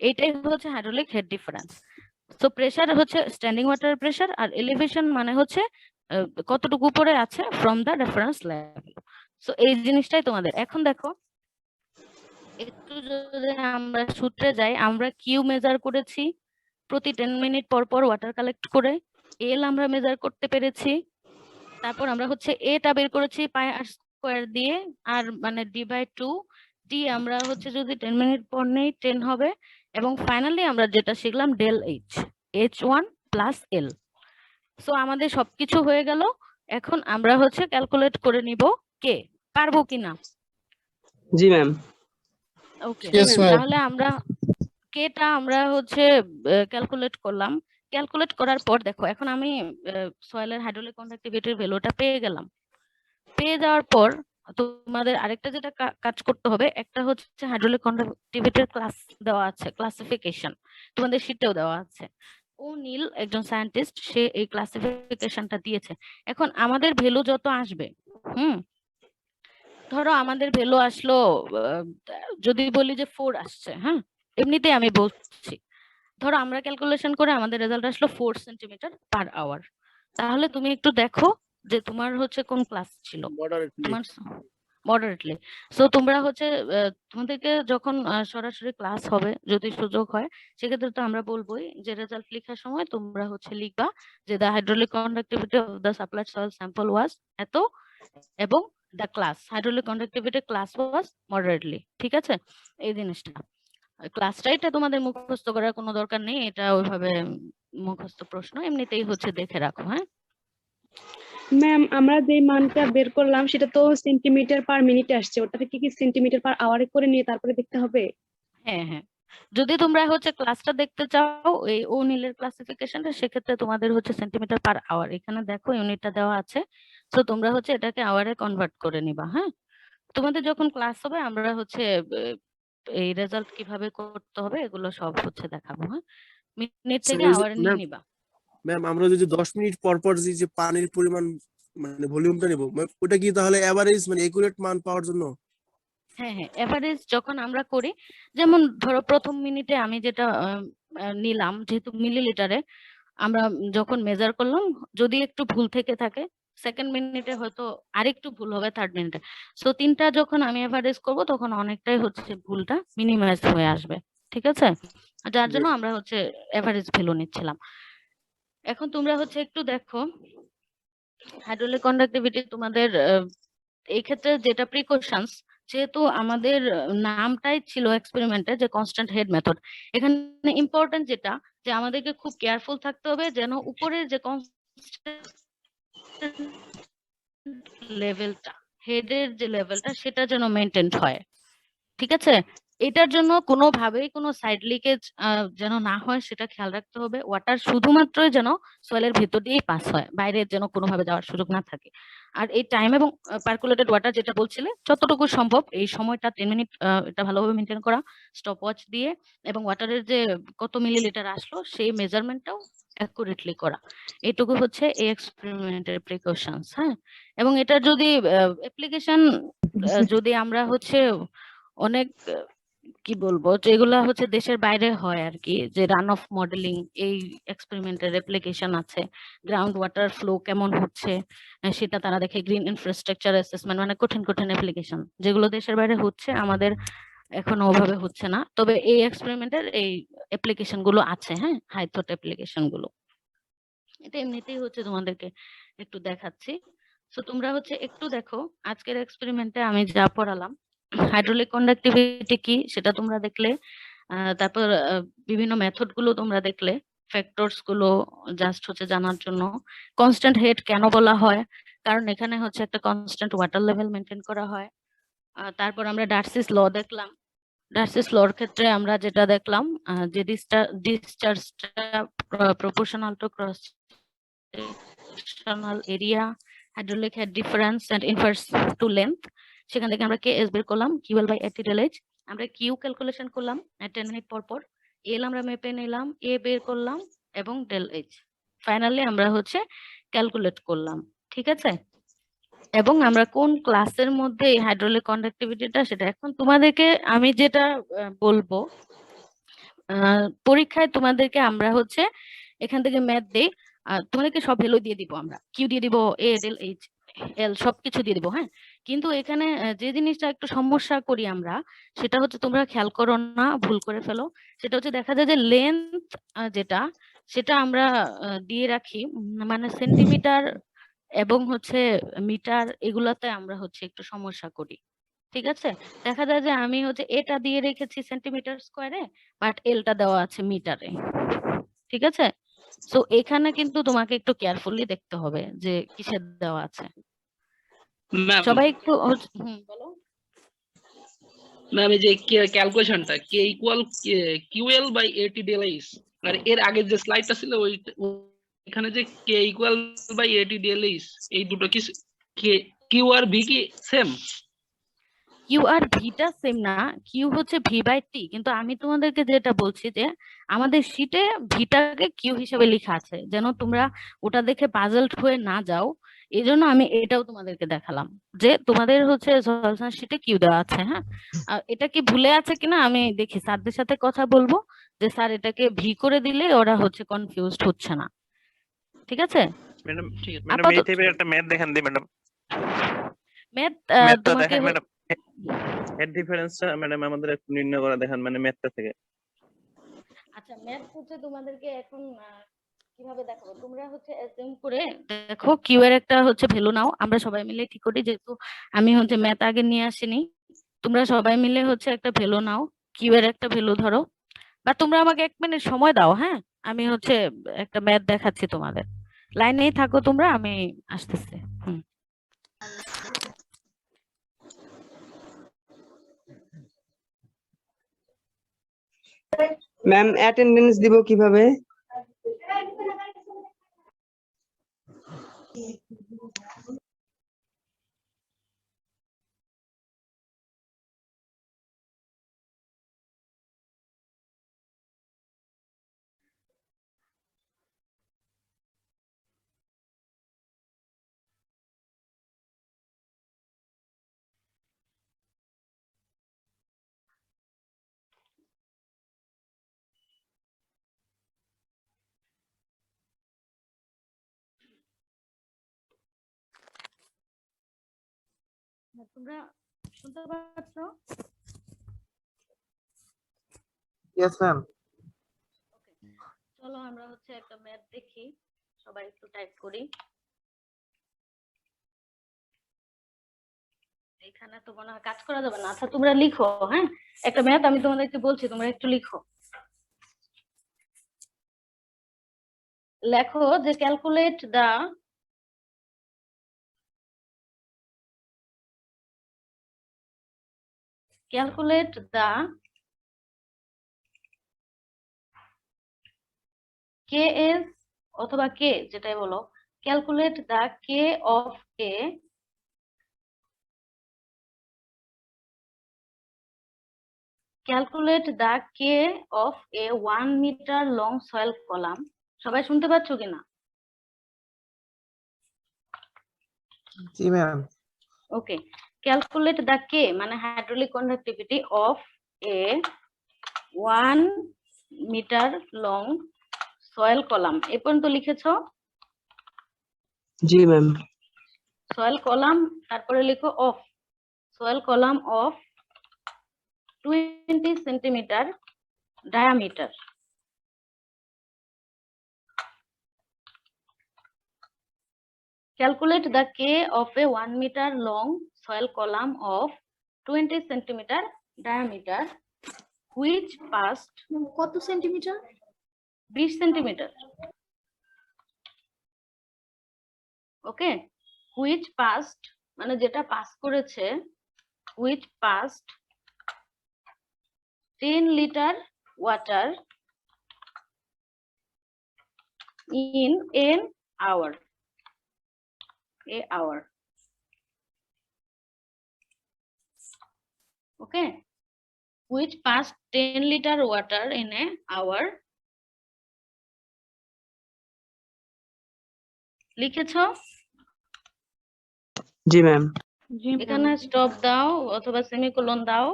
এইটাই হচ্ছে hydraulic head difference. So pressure হচ্ছে স্ট্যান্ডিং ওয়াটার প্রেসার, আর elevation মানে হচ্ছে কতটুকু উপরে আছে from the reference level. So এই জিনিসটাই তোমাদের। এখন দেখো একটু যদি আমরা সূত্রে যাই, আমরা কিউ মেজার করেছি প্রতি 10 মিনিট পর পর ওয়াটার কালেক্ট করে, এল আমরা মেজার করতে পেরেছি, তারপর আমরা হচ্ছে এটা বের করেছি পাই আর স্কোয়ার দিয়ে, আর মানে d/2, ডি আমরা হচ্ছে যদি 10 মিনিট পর নেই 10 হবে, এবং ফাইনালি আমরা যেটা শিখলাম del H, H1 plus L. So আমাদের সবকিছু হয়ে গেল, এখন আমরা হচ্ছে ক্যালকুলেট করে নিব কে, পারবো কিনা। জি ম্যাম। ওকে, তাহলে আমরা কেটা আমরা হচ্ছে ক্যালকুলেট করলাম। ক্যালকুলেট করার পর দেখো এখন আমি সয়েলের হাইড্রোলিক কন্ডাক্টিভিটির ভ্যালুটা পেয়ে গেলাম। পেয়ে যাওয়ার পর তোমাদের আরেকটা যেটা কাজ করতে হবে, একটা হচ্ছে হাইড্রোলিক কন্ডাক্টিভিটির ক্লাস দেওয়া আছে, ক্লাসিফিকেশন তোমাদের শীটেও দেওয়া আছে। ও নীল একজন সায়েন্টিস্ট, সে এই ক্লাসিফিকেশনটা দিয়েছে। এখন আমাদের ভ্যালু যত আসবে, ধরো আমাদের ভ্যালু আসলো যদি বলি যে 4 আসছে, হ্যাঁ এমনিতে আমি বলছি, ধরো আমরা ক্যালকুলেশন করে আমাদের রেজাল্ট আসলো 4 সেন্টিমিটার পার আওয়ার। তাহলে তুমি একটু দেখো যে তোমার হচ্ছে কোন ক্লাস ছিল, Moderately. তোমার মডারেটলি। সো তোমরা হচ্ছে তোমাদেরকে যখন সরাসরি ক্লাস হবে যদি সুযোগ হয়, সেক্ষেত্রে তো আমরা বলবোই যে রেজাল্ট লেখার সময় তোমরা হচ্ছে লিখবা যে the hydraulic conductivity of the supplied soil sample was এত, এবং the class hydraulic conductivity class was moderately. ঠিক আছে, এই জিনিসটা ক্লাসটা এটা তোমাদের মুখস্থ করার কোনো দরকার নেই, এটা ওইভাবে মুখস্থ প্রশ্ন এমনিতেই হচ্ছে দেখে রাখো। হ্যাঁ ম্যাম, আমরা যে মানটা বের করলাম সেটা তো সেন্টিমিটার পার মিনিটে আসছে, ওটাকে কি সেন্টিমিটার পার আওয়ারে করে নিয়ে তারপরে দেখতে হবে? হ্যাঁ হ্যাঁ, যদি তোমরা হচ্ছে ক্লাসটা দেখতে চাও এই ও নীলের ক্লাসিফিকেশনটা, সেক্ষেত্রে তোমাদের হচ্ছে সেন্টিমিটার পার আওয়ার, এখানে দেখো ইউনিটটা দেওয়া আছে। তো তোমরা হচ্ছে এটাকে আওয়ারে কনভার্ট করে নিবা। হ্যাঁ, তোমাদের যখন ক্লাস হবে আমরা হচ্ছে এই রেজাল্ট কিভাবে করতে হবে এগুলো সব হচ্ছে দেখাবো। হ্যাঁ, মিনিট থেকে আওয়ারে নিয়ে নিবা। ম্যাম আমরা যদি 10 মিনিট পর পর যে পানির পরিমাণ মানে ভলিউমটা নিব ওটা কি তাহলে এভারেজ মানে একুরেট মান পাওয়ার জন্য? হ্যাঁ হ্যাঁ, এভারেজ যখন আমরা করি, যেমন ধরো প্রথম মিনিটে আমি যেটা নিলাম, যেহেতু মিলিলিটারে আমরা যখন মেজার করলাম, যদি একটু ভুল থেকে থাকে সেকেন্ড মিনিটে হয়তো আরেকটু ভুল হবে থার্ড মিনিটে। সো তিনটা যখন আমি এভারেজ করব তখন অনেকটাই হচ্ছে ভুলটা মিনিমাইজ হয়ে আসবে, ঠিক আছে? যার জন্য আমরা হচ্ছে এভারেজ ভ্যালু নিচ্ছিলাম। এখন তোমরা হচ্ছে একটু দেখো হাইড্রোলিক কন্ডাক্টিভিটি তোমাদের এই ক্ষেত্রে যেটা প্রিকশনস, যেহেতু আমাদের নামটাই ছিল এক্সপেরিমেন্টে যে কনস্ট্যান্ট হেড মেথড, এখানে ইম্পর্টেন্ট যেটা যে আমাদেরকে খুব কেয়ারফুল থাকতে হবে যেন উপরের যে কনস্ট্যান্ট লেভেলটা, হেডের যে লেভেলটা সেটা যেন মেনটেন হয়, ঠিক আছে? এটার জন্য কোনোভাবেই কোনো সাইড লিকেজ যেন না হয় সেটা খেয়াল রাখতে হবে। ওয়াটার শুধুমাত্রই যেন সয়েলের ভেতর দিয়েই পাস হয়, বাইরে যেন কোনোভাবে যাওয়ার সুযোগ না থাকে। আর এই টাইম এবং পার্কুলেটেড ওয়াটার যেটা বলছিলে, যতটুকু সম্ভব এই সময়টা 10 মিনিট এটা ভালোভাবে মেনটেন করা স্টপ ওয়াচ দিয়ে, এবং ওয়াটারের যে কত মিলিলিটার আসলো সেই মেজারমেন্টটাও অ্যাকুরেটলি করা। এইটুকু হচ্ছে এই এক্সপেরিমেন্টের প্রিকশনস, হ্যাঁ? এবং এটার যদি অ্যাপ্লিকেশন যদি আমরা হচ্ছে অনেক কি বলবো, যেগুলা হচ্ছে দেশের বাইরে হয় আর কি, যে রান অফ মডেলিং, এই এক্সপেরিমেন্টের অ্যাপ্লিকেশন আছে। গ্রাউন্ড ওয়াটার ফ্লো কেমন হচ্ছে সেটা তারা দেখে, গ্রিন ইনফ্রাস্ট্রাকচার অ্যাসেসমেন্ট, মানে কঠিন কঠিন অ্যাপ্লিকেশন যেগুলো দেশের বাইরে হচ্ছে, আমাদের এখনো ওভাবে হচ্ছে না। তবে এই এক্সপেরিমেন্টের এই অ্যাপ্লিকেশন গুলো আছে, হ্যাঁ, হাই থট অ্যাপ্লিকেশন গুলো। এটা এমনিতেই হচ্ছে তোমাদেরকে একটু দেখাচ্ছি। সো তোমরা হচ্ছে একটু দেখো আজকের এক্সপেরিমেন্টে আমি যা পড়ালাম, হাইড্রোলিক কন্ডাক্টিভিটি কি সেটা তোমরা দেখলে, তারপর বিভিন্ন মেথড গুলো তোমরা দেখলে, ফ্যাক্টরস গুলো জাস্ট হচ্ছে জানার জন্য। কনস্ট্যান্ট হেড কেন বলা হয়, কারণ এখানে হচ্ছে একটা কনস্ট্যান্ট ওয়াটার লেভেল মেনটেন করা হয়। তারপর আমরা ডার্সিস ল দেখলাম। ডার্সিস লর ক্ষেত্রে আমরা যেটা দেখলাম, যে ডিসচার্জটা proportional to cross sectional area, hydraulic head difference and inverse to length, সেখান থেকে আমরা কে এস বের করলাম, Q L by A T del H. আমরা কিউ ক্যালকুলেশন করলাম 10 মিনিট পর পর, এল আমরা মেপে নিলাম, এ বের করলাম, এবং ডেল এইচ ফাইনালি আমরা হচ্ছে ক্যালকুলেট করলাম, ঠিক আছে? এবং আমরা কোন ক্লাসের মধ্যে এই হাইড্রোলিক কন্ডাক্টিভিটিটা, সেটা এখন তোমাদেরকে আমি যেটা বলবো, পরীক্ষায় তোমাদেরকে আমরা হচ্ছে এখান থেকে ম্যাথ দেই, তোমাদেরকে সব ভ্যালু দিয়ে দিব, আমরা কিউ দিয়ে দিব, এ ডেল এইচ এল সবকিছু দিয়ে দিব, হ্যাঁ? কিন্তু এখানে যে জিনিসটা একটু সমস্যা করি আমরা, সেটা হচ্ছে তোমরা খেয়াল করো না, ভুল করে ফেলো। সেটা হচ্ছে দেখা যায় যে লেন্থ যেটা, সেটা আমরা দিয়ে রাখি মানে সেন্টিমিটার এবং হচ্ছে মিটার, এগুলাতে আমরা হচ্ছে একটু সমস্যা করি, ঠিক আছে? দেখা যায় যে আমি হচ্ছে এটা দিয়ে রেখেছি সেন্টিমিটার স্কোয়ারে, বাট এলটা দেওয়া আছে মিটারে, ঠিক আছে? সো এখানে কিন্তু তোমাকে একটু কেয়ারফুলি দেখতে হবে যে কিসের দেওয়া আছে। ম্যাম সবাই একটু বলো। ম্যাম এই যে ক্যালকুলেশনটা K equal QL by A T del H, আর এর আগের যে স্লাইডটা ছিল ওই এখানে যে K equal by A T del H, এই দুটো কি কিউ আর ভি কি সেম? কিউ আর ভিটা সেম না, কিউ হচ্ছে ভি বাই টি, কিন্তু আমি তোমাদেরকে যেটা বলছি যে আমাদের শিটে ভিটাকে কিউ হিসেবে লেখা আছে, যেন তোমরা ওটা দেখে পাজলড হয়ে না যাও। এই জন্য আমি এটাও তোমাদেরকে দেখালাম যে তোমাদের হচ্ছে সলিউশন শিটে কিউ দেওয়া আছে, হ্যাঁ? এটা কি ভুলে আছে কিনা আমি দেখি, স্যারদের সাথে কথা বলবো যে স্যার এটাকে ভি করে দিলে ওরা হচ্ছে কনফিউজড হচ্ছে না, ঠিক আছে? ম্যাডাম ঠিক আছে ম্যাডাম এই আপাতত টাইপের একটা ম্যাথ দেখান দিই ম্যাডাম। ম্যাথ ম্যাথটা তোমাকে দেখেন ম্যাডাম, হেড ডিফারেন্সটা ম্যাডাম আমাদের একটু নির্ণয় করে দেখান মানে ম্যাথটা থেকে। আচ্ছা, ম্যাথ হচ্ছে তোমাদেরকে এখন কিভাবে দেখাবো, তোমরা হচ্ছে অ্যাজিউম করে দেখো কিউ এর একটা হচ্ছে ভ্যালু নাও, আমরা সবাই মিলে ঠিক করি, যেহেতু আমি হচ্ছে ম্যাথ আগে নিয়ে আসিনি। তোমরা সবাই মিলে হচ্ছে একটা ভ্যালু নাও, কিউ এর একটা ভ্যালু ধরো, বা তোমরা আমাকে 1 মিনিট সময় দাও, হ্যাঁ? আমি হচ্ছে একটা ম্যাথ দেখাচ্ছি তোমাদের, লাইনেই থাকো তোমরা, আমি আসতেছি। ম্যাম অ্যাটেন্ডেন্স দিব কিভাবে? তোমরা শুনতে পাচ্ছ? Yes ma'am. চলো আমরা হচ্ছে একটা ম্যাথ দেখি, সবাই একটু টাইপ করি। এখানে তো মনে হয় কাজ করা যাবে না। আচ্ছা তোমরা লিখো, হ্যাঁ একটা ম্যাথ আমি তোমাদেরকে বলছি, তোমরা একটু লিখো। লেখো যে ক্যালকুলেট দা ks অথবা কে যেটাই বলো, calculate the K of a calculate the K of a 1 meter long soil column. সবাই শুনতে পাচ্ছ কিনা? জি ma'am. Okay, calculate the K মানে hydraulic conductivity of a 1 meter long soil column. এ পর্যন্ত লিখেছো? জি ম্যাম। soil column তারপরে লিখো of soil column of 20 centimeter diameter. Calculate the K of a 1 meter long soil column of 20 centimeter diameter which passed কত centimetre? 20 centimetre. Okay, which passed মানে যেটা pass করেছে, which passed 10 liter water in an hour. Okay, which passed 10 liter water in an hour. লিখেছো? জি ma'am. এখানে stop দাও অথবা semicolon দাও,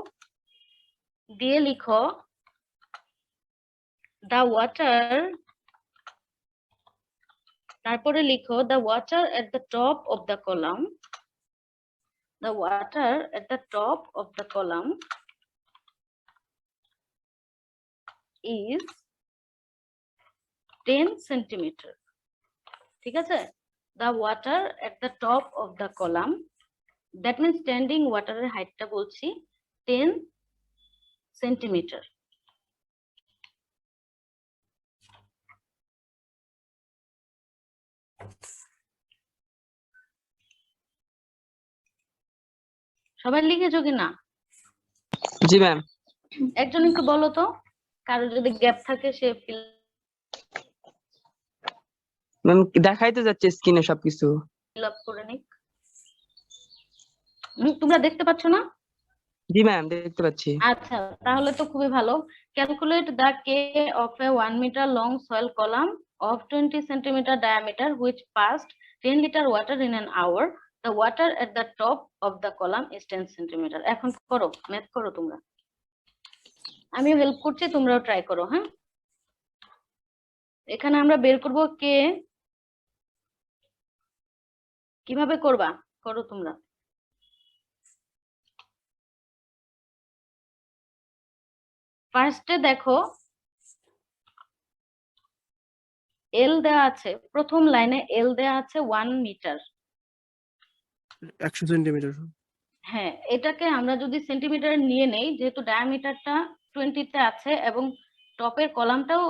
দিয়ে লিখো the water, তারপরে লিখো the water at the top of the column, the water at the top of the column is 10 centimeter. ঠিক আছে, the water at the top of the column, that means standing water এর হাইটটা বলছি 10 centimeter. সবাই লিখেছো কিনা? জি ma'am. একজন একটু বলো তো, কারো যদি গ্যাপ থাকে সে ম্যাম দেখাইতে যাচ্ছে স্ক্রিনে সবকিছু। ফিল আপ করে নিক। তোমরা দেখতে পাচ্ছ না? জি ম্যাম দেখতে পাচ্ছি। আচ্ছা তাহলে তো খুবই ভালো। Calculate the K of a 1 metre long soil column of 20 centimeter diameter which passed 10 liter water in an hour. The water at the top of the column is 10 centimeter. এখন করো, ম্যাথ করো তোমরা, আমিও হেল্প করছি, তোমরাও try করো। হ্যাঁ, এখানে আমরা বের করব কে, কিভাবে করবা করো তোমরা। ফার্স্টে দেখো এল দেওয়া আছে, প্রথম লাইনে এল দেওয়া আছে 1 মিটার। 100 সেন্টিমিটার। হ্যাঁ, এটাকে আমরা যদি সেন্টিমিটার নিয়ে নেই, যেহেতু ডায়ামিটারটা 20 তে আছে এবং টপের কলামটাও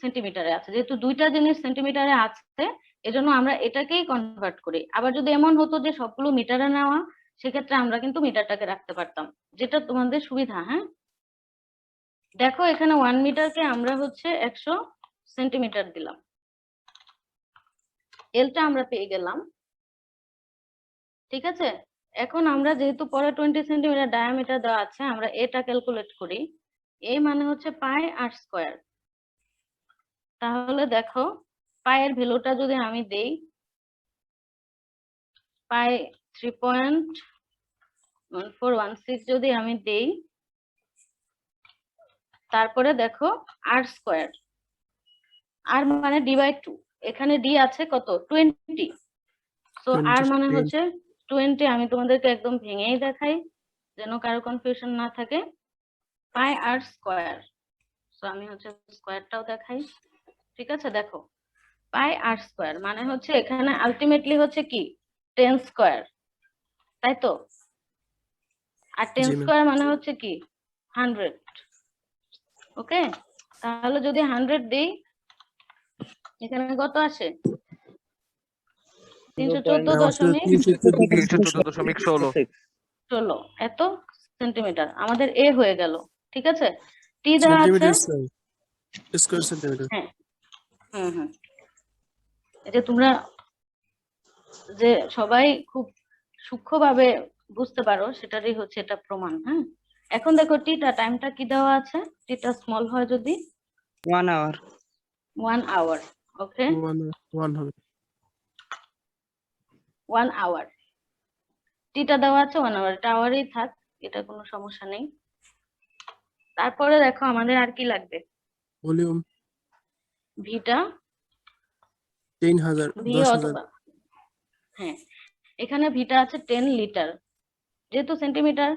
সেন্টিমিটারে আছে, যেহেতু দুইটা জিনিস সেন্টিমিটারে আছে এজন্য আমরা এটাকেই কনভার্ট করি। আবার যদি এমন হতো যে সবগুলো মিটারে নেওয়া, সেক্ষেত্রে আমরা কিন্তু মিটারটাকে রাখতে পারতাম, যেটা তোমাদের সুবিধা। হ্যাঁ, দেখো এখানে 1 মিটারকে আমরা হচ্ছে 100 সেন্টিমিটার দিলাম, এলটা আমরা পেয়ে গেলাম। ঠিক আছে, এখন আমরা যেহেতু পরে 20 সেন্টিমিটার ডায়ামিটার দেওয়া আছে, আমরা এটা ক্যালকুলেট করি। এ মানে হচ্ছে পাই আর স্কয়ার। তাহলে দেখো পায়ের ভ্যালুটা যদি আমি দেই, পাই 3.1416 যদি আমি দেই, তারপরে দেখো আর স্কয়ার, আর মানে ডি বাই 2, এখানে ডি আছে কত 20, সো আর মানে হচ্ছে 20 আমি তোমাদেরকে একদম ভেঙেই দেখাই যেন কারো কনফিউশন না থাকে। পাই আর স্কয়ার, সো আমি হচ্ছে স্কয়ারটাও দেখাই। ঠিক আছে, দেখো পাই আর স্কয়ার মানে হচ্ছে এখানে আলটিমেটলি হচ্ছে কি 10 স্কয়ার, তাই তো? আর 10 জি ম্যাম। স্কয়ার মানে হচ্ছে কি 100। ওকে, তাহলে যদি 100 দেই এখানে কত আসে? 314.16 এত সেন্টিমিটার আমাদের এ হয়ে গেল। ঠিক আছে, টি দেওয়া আছে। Centimetre square centimetre. হ্যাঁ, হুম, এটা তোমরা যে সবাই খুব সূক্ষ্মভাবে বুঝতে পারো সেটারই হচ্ছে এটা প্রমাণ। হ্যাঁ, এখন দেখো টিটা টাইমটা কি দেওয়া আছে, টিটা স্মল হয় যদি 1 hour 1 আওয়ার। ওকে, 1 হবে। 1 আওয়ার, টিটা দেওয়া আছে 1 আওয়ার, এটা আওয়ারই থাক, এটা কোনো সমস্যা নেই। তারপরে দেখো আমাদের আর কি লাগবে, ভলিউম ভিটা 10,000 ভি 10,000। অথবা হ্যাঁ, এখানে ভিটা আছে 10 লিটার, যেহেতু সেন্টিমিটার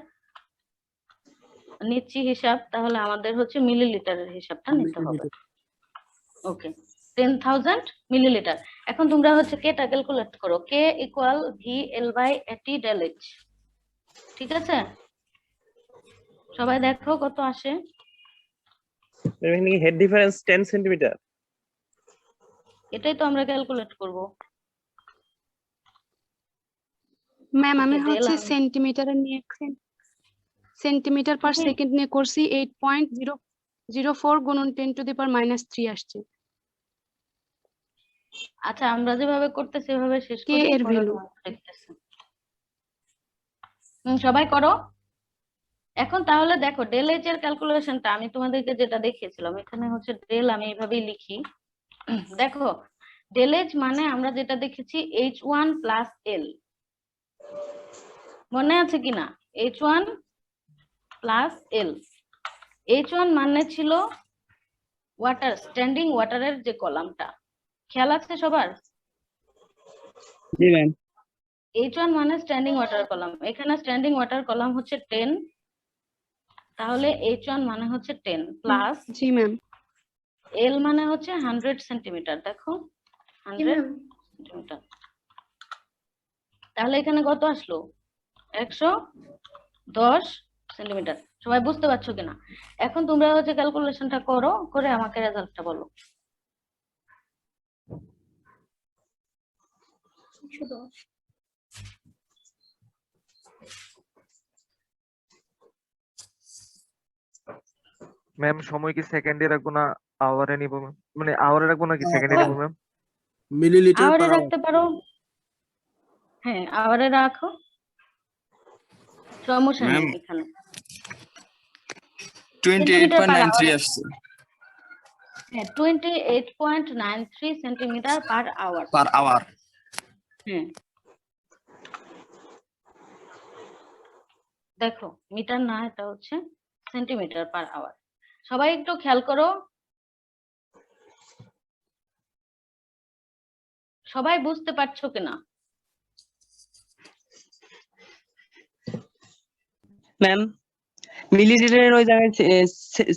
নিচ্ছি হিসাব, তাহলে আমাদের হচ্ছে মিলিলিটারের হিসাবটা নিতে হবে। ওকে, 10,000 মিলিলিটার। এখন তোমরা হচ্ছে কেটা ক্যালকুলেট করো, K equal V L by A T del H. ঠিক আছে, সবাই দেখো কত আসে। এখানে কি হেড ডিফারেন্স 10 সেন্টিমিটার? এটাই তো আমরা ক্যালকুলেট করব। ম্যাম আমি Okay, হচ্ছে ডেল সেন্টিমিটারে নিয়ে সেন্টিমিটার পার Okay. সেকেন্ড নিয়ে করছি 8.004 গুণন 10 টু দি পাওয়ার -3 আসছে। আচ্ছা, আমরা যেভাবে করতেছি সেভাবে শেষ কে করি, এর পরে value? তোমাদের দেখতেছি। সবাই করো। এখন তাহলে দেখো ডেল এইচ এর ক্যালকুলেশনটা আমি তোমাদেরকে যেটা দেখিয়েছিলাম, এখানে হচ্ছে ডেল আমি এইভাবেই লিখি। দেখো ডেল এইচ মানে আমরা যেটা দেখেছি H1 প্লাস এল, মনে আছে কিনা? H1 plus L. H1 মানে ছিল ওয়াটার, স্ট্যান্ডিং ওয়াটারের যে কলামটা, খেয়াল আছে সবার? জি ম্যাম। H1 মানে স্ট্যান্ডিং ওয়াটার কলাম, এখানে স্ট্যান্ডিং ওয়াটার কলাম হচ্ছে 10, তাহলে H1 মানে হচ্ছে 10 প্লাস জি ম্যাম। এল মানে হচ্ছে 100 সেন্টিমিটার। দেখো 100 সেন্টিমিটার, তাহলে এখানে কত আসলো? 110 সেন্টিমিটার। সবাই বুঝতে পারছো কিনা? এখন তোমরা হচ্ছে ক্যালকুলেশনটা করো, করে আমাকে রেজাল্টটা বলো। 110। ম্যাম সময় কি সেকেন্ডে রাখবো না আওয়ারে নিব ম্যাম? মানে আওয়ারে রাখবো নাকি সেকেন্ডে নিব ম্যাম? মিলিলিটার আওয়ারে পার আওয়ার। রাখতে পারো, হ্যাঁ আওয়ারে রাখো, সমস্যা নেই এখানে। 28.93 আসছে হ্যাঁ 28.93 সেন্টিমিটার পার আওয়ার। হ্যাঁ, দেখো মিটার না, এটা হচ্ছে সেন্টিমিটার পার আওয়ার। সবাই একটু খেয়াল করো, সবাই বুঝতে পারছো কিনা? ম্যাম মিলিলিটারের ওই জায়গায়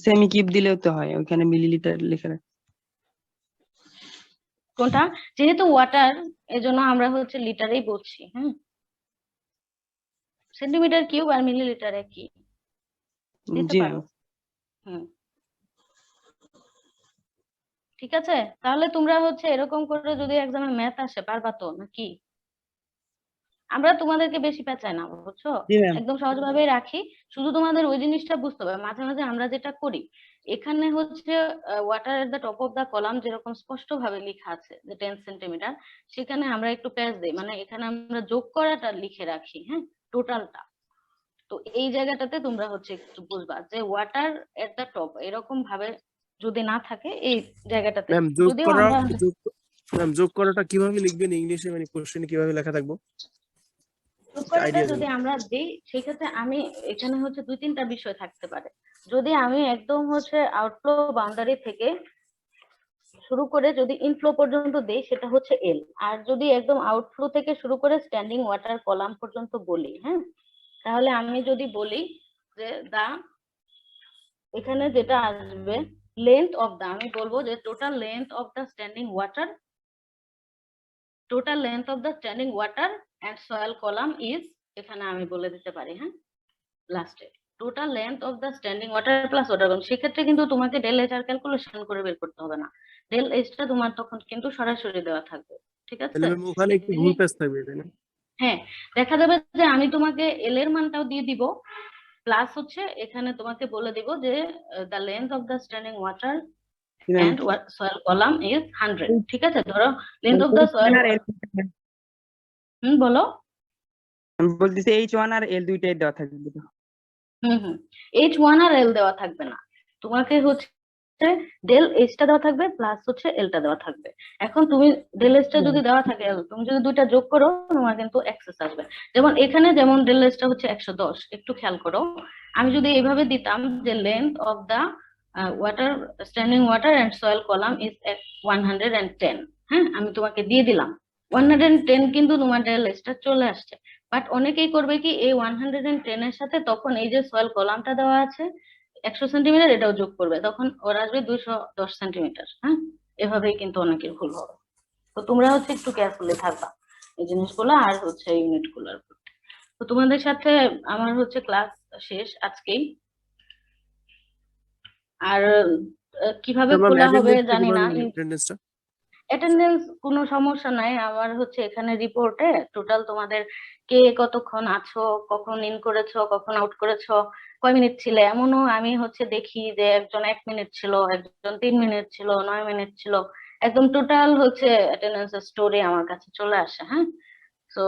সেমি কিউব দিলেও তো হয়, ওখানে মিলিলিটার লেখা রাখে। কোনটা? যেহেতু ওয়াটার, এজন্য আমরা হচ্ছে লিটারেই বলছি। হ্যাঁ, সেন্টিমিটার কিউব আর মিলিলিটার একই দিতে জি পারো। ম্যাম। হুম, ঠিক আছে, তাহলে তোমরা হচ্ছে এরকম করে যদি এক্সামে ম্যাথ আসে পারবা তো নাকি? আমরা তোমাদেরকে বেশি পেঁচাই না, বুঝছো? জি ম্যাম। একদম সহজভাবেই রাখি, শুধু তোমাদের ওই জিনিসটা বুঝতে হবে। মাঝে মাঝে আমরা যেটা করি, এখানে হচ্ছে water at the top of the column যেরকম স্পষ্ট ভাবে লেখা আছে যে 10 সেন্টিমিটার, সেখানে আমরা একটু প্যাচ দিই, মানে এখানে আমরা যোগ করাটা লিখে রাখি, হ্যাঁ টোটালটা। তো এই জায়গাটাতে তোমরা হচ্ছে একটু বুঝবা যে ওয়াটার এট দ্য টপ এরকম ভাবে যদি না থাকে এই জায়গাটাতে, ম্যাম যোগ যদিও করা আমরা যোগ করাটা কিভাবে লিখবেন ইংলিশে, মানে কোশ্চেনে কিভাবে লেখা থাকবো? যোগ করাটা আইডিয়া যদি আমরা দিই, সেক্ষেত্রে আমি এখানে হচ্ছে 2-3টা বিষয় থাকতে পারে। যদি আমি একদম হচ্ছে আউটফ্লো বাউন্ডারি থেকে শুরু করে যদি ইনফ্লো পর্যন্ত দেই সেটা হচ্ছে এল, আর যদি একদম আউটফ্লো থেকে শুরু করে স্ট্যান্ডিং ওয়াটার কলাম পর্যন্ত বলি, হ্যাঁ, তাহলে আমি যদি বলি যে দা, এখানে যেটা আসবে লেন্থ অফ দা, আমি বলবো যে total length of the standing water, total length of the standing water and soil column is, এখানে আমি বলে দিতে পারি, হ্যাঁ, লাস্টে total length of the standing water plus water column. সেক্ষেত্রে কিন্তু তোমাকে ডেল এইচ আর ক্যালকুলেশন করে বের করতে হবে না, ডেল এইচটা তোমার তখন কিন্তু সরাসরি দেওয়া থাকবে, ঠিক আছে? তাহলে ম্যাম ওখানে একটু ভুল পেজ থাকবে, তাই না? হ্যাঁ, দেখা যাবে যে আমি তোমাকে এল এর মানটাও দিয়ে দিব, প্লাস হচ্ছে এখানে তোমাকে বলে দিব যে the length of the standing water and soil column is 100, ঠিক আছে? ধরো লেন্থ অফ দ্য সয়েল, বলো। আমি বলতেছি H1 আর L দুইটাই দেওয়া থাকবে তো? H1 আর L দেওয়া থাকবে না, তোমাকে হচ্ছে ডেল এইচটা দেওয়া থাকবে প্লাস হচ্ছে এলটা দেওয়া থাকবে। এখন তুমি ডেল এইচটা যদি দেওয়া থাকে L, তুমি যদি দুইটা যোগ করো তোমার কিন্তু এক্সেস আসবে। যেমন এখানে যেমন ডেল এইচটা হচ্ছে 110, একটু খেয়াল করো, আমি যদি এইভাবে দিতাম যে length of the water standing water and soil column is 110, হ্যাঁ, আমি তোমাকে দিয়ে দিলাম 110, কিন্তু তোমার ডেল এইচটা চলে আসছে। বাট অনেকেই করবে কি, এই 110 এর সাথে তখন এই যে সয়েল কলামটা দেওয়া আছে 100 সেন্টিমিটার, এটাও যোগ করবে, তখন ওর আসবে 210 সেন্টিমিটার, হ্যাঁ, এভাবেই কিন্তু অনেকের ভুল হবে। তো তোমরা হচ্ছে একটু কেয়ারফুলি থাকবা এই জিনিসগুলো আর হচ্ছে ইউনিট গুলোর প্রতি। তো তোমাদের সাথে আমার হচ্ছে ক্লাস শেষ আজকেই, আর কিভাবে ম্যাম খোলা হবে অ্যাটেন্ডেন্স জানি না। অ্যাটেন্ডেন্সটা অ্যাটেন্ডেন্স কোনো সমস্যা নাই, আমার হচ্ছে এখানে রিপোর্টে টোটাল তোমাদের কে কতক্ষণ আছো, কখন ইন করেছো, কখন আউট করেছো, কয় মিনিট ছিলে, এমনও আমি হচ্ছে দেখি যে একজন 1 মিনিট ছিল, একজন 3 মিনিট ছিল, 9 মিনিট ছিল, একদম টোটাল হচ্ছে অ্যাটেন্ডেন্স স্টোরি আমার কাছে চলে আসে, হ্যাঁ। তো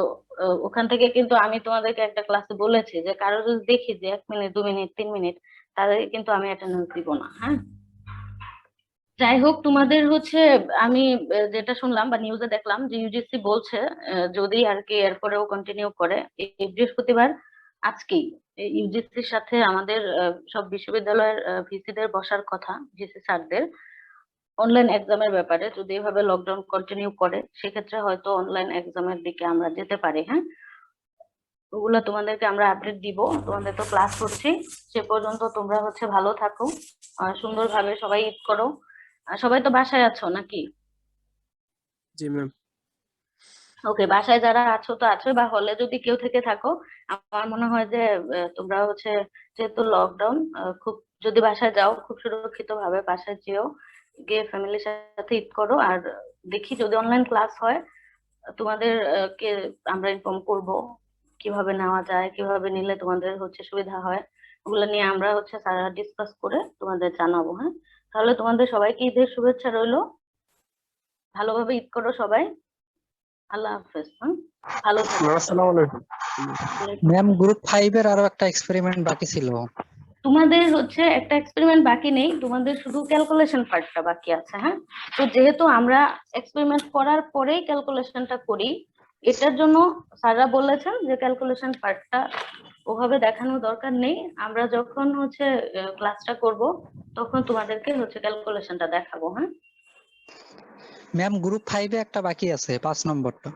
ওখান থেকে কিন্তু আমি তোমাদেরকে একটা ক্লাসে বলেছি যে কারো যদি দেখি যে 1 মিনিট 2 মিনিট 3 মিনিট, তাদের কিন্তু আমি অ্যাটেন্ডেন্স দিব না, হ্যাঁ। যাই হোক, তোমাদের হচ্ছে আমি যেটা শুনলাম বা নিউজে দেখলাম যে ইউজিসি বলছে যদি আর কি এরপরেও কন্টিনিউ করে, এই বৃহস্পতিবার আজকেই ইউজিসির সাথে আমাদের সব বিশ্ববিদ্যালয়ের ভিসিদের বসার কথা, ভিসি স্যারদের, অনলাইন এক্সামের ব্যাপারে। যদি এভাবে লকডাউন কন্টিনিউ করে সেক্ষেত্রে হয়তো অনলাইন এক্সামের দিকে আমরা যেতে পারি, হ্যাঁ। ওগুলা তোমাদেরকে আমরা আপডেট দিব। তোমাদের তো ক্লাস হচ্ছে, সে পর্যন্ত তোমরা হচ্ছে ভালো থাকো, সুন্দরভাবে সবাই ঈদ করো। সবাই তো বাসায় আছো নাকি? জি ম্যাম। ওকে, বাসায় যারা আছো তো আছো, বা হলে যদি কেউ থেকে থাকো, আমার মনে হয় যে তোমরা হচ্ছে যেহেতু লকডাউন, খুব যদি বাসায় যাও খুব সুরক্ষিত ভাবে বাসায় যেও, গিয়ে ফ্যামিলির সাথে ঈদ করো। আর দেখি যদি অনলাইন ক্লাস হয় তোমাদের কে আমরা ইনফর্ম করব কিভাবে নেওয়া যায়, কিভাবে নিলে তোমাদের হচ্ছে সুবিধা হয়, ওগুলো নিয়ে আমরা হচ্ছে সারা ডিসকাস করে তোমাদের জানাবো, হ্যাঁ। তাহলে তোমাদের সবাইকে ঈদের শুভেচ্ছা রইলো, ভালোভাবে ঈদ করো সবাই। আল্লাহ হাফেজ, হ্যাঁ, ভালো থাকো। আসসালামু আলাইকুম। ম্যাম গ্রুপ 5 এর আরো একটা এক্সপেরিমেন্ট বাকি ছিল। তোমাদের হচ্ছে একটা এক্সপেরিমেন্ট বাকি নেই, তোমাদের শুধু ক্যালকুলেশন পার্টটা বাকি আছে, হ্যাঁ। তো যেহেতু আমরা এক্সপেরিমেন্ট করার পরেই ক্যালকুলেশনটা করি, এটার জন্য স্যাররা বলেছেন যে ক্যালকুলেশন পার্টটা ওভাবে দেখানোর দরকার নেই, আমরা যখন হচ্ছে ক্লাসটা করব তখন তোমাদেরকে হচ্ছে ক্যালকুলেশনটা দেখাবো, হ্যাঁ। ম্যাম গ্রুপ 5 এ একটা বাকি আছে, 5 নম্বরটা।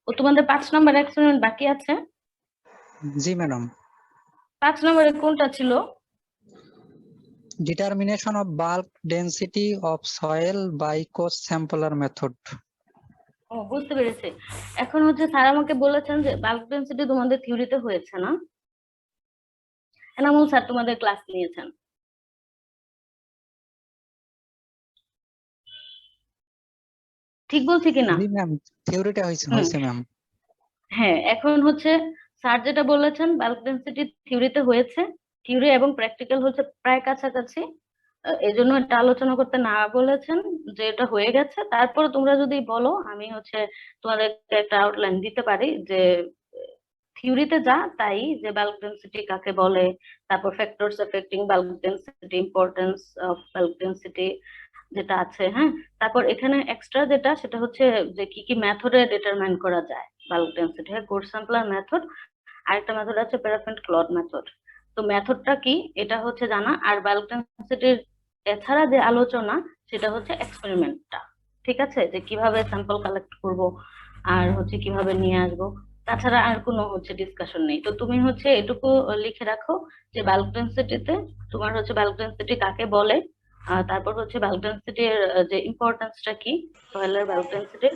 ও তোমাদের 5 নম্বর এক্সপেরিমেন্ট বাকি আছে? জি ম্যাডাম। 5 নম্বরে কোনটা ছিল? Determination of bulk density of soil by কোস্ট স্যাম্পলার মেথড। ও, বুঝতে পেরেছি। এখন হচ্ছে স্যার আমাকে বলেছেন যে বাল্ক ডেনসিটি তোমাদের থিওরিতে হয়েছে না? এনামুল স্যার তোমাদের ক্লাস নিয়েছেন, ঠিক বলছি কিনা? জি ম্যাম, থিওরিটা হয়েছে ম্যাম। হ্যাঁ, এখন হচ্ছে স্যার যেটা বলেছেন বাল্ক ডেনসিটি থিওরিতে হয়েছে, থিওরি এবং প্র্যাকটিক্যাল হচ্ছে প্রায় কাছাকাছি, এই জন্য এটা আলোচনা করতে না বলেছেন যে এটা হয়ে গেছে। তারপরে তোমরা যদি বলো আমি হচ্ছে তোমাদেরকে একটা আউটলাইন দিতে পারি যে থিওরিতে যা তাই, যে বাল্ক ডেনসিটি কাকে বলে, তারপর factors affecting bulk density, importance of bulk density যেটা আছে, হ্যাঁ। তারপর এখানে এক্সট্রা যেটা সেটা হচ্ছে যে কি কি মেথডে ডিটারমাইন করা যায় বাল্ক ডেনসিটি, হ্যাঁ, কোড স্যাম্পলার মেথড, আরেকটা মেথড আছে প্যারাফিন ক্লড মেথড। তো মেথডটা কি এটা হচ্ছে জানা, আর বাল্ক ডেনসিটির এছাড়া যে আলোচনা সেটা হচ্ছে এক্সপেরিমেন্টটা, ঠিক আছে, যে কিভাবে স্যাম্পল কালেক্ট করব আর হচ্ছে কিভাবে নিয়ে আসবো, তাছাড়া আর কোনো হচ্ছে ডিসকাশন নেই। তো তুমি হচ্ছে এটুকু লিখে রাখো যে বাল্ক ডেনসিটিতে তোমার হচ্ছে বাল্ক ডেনসিটি কাকে বলে, তারপর হচ্ছে বাল্ক ডেনসিটির যে ইম্পর্টেন্সটা কি সয়েলের বাল্ক ডেনসিটির,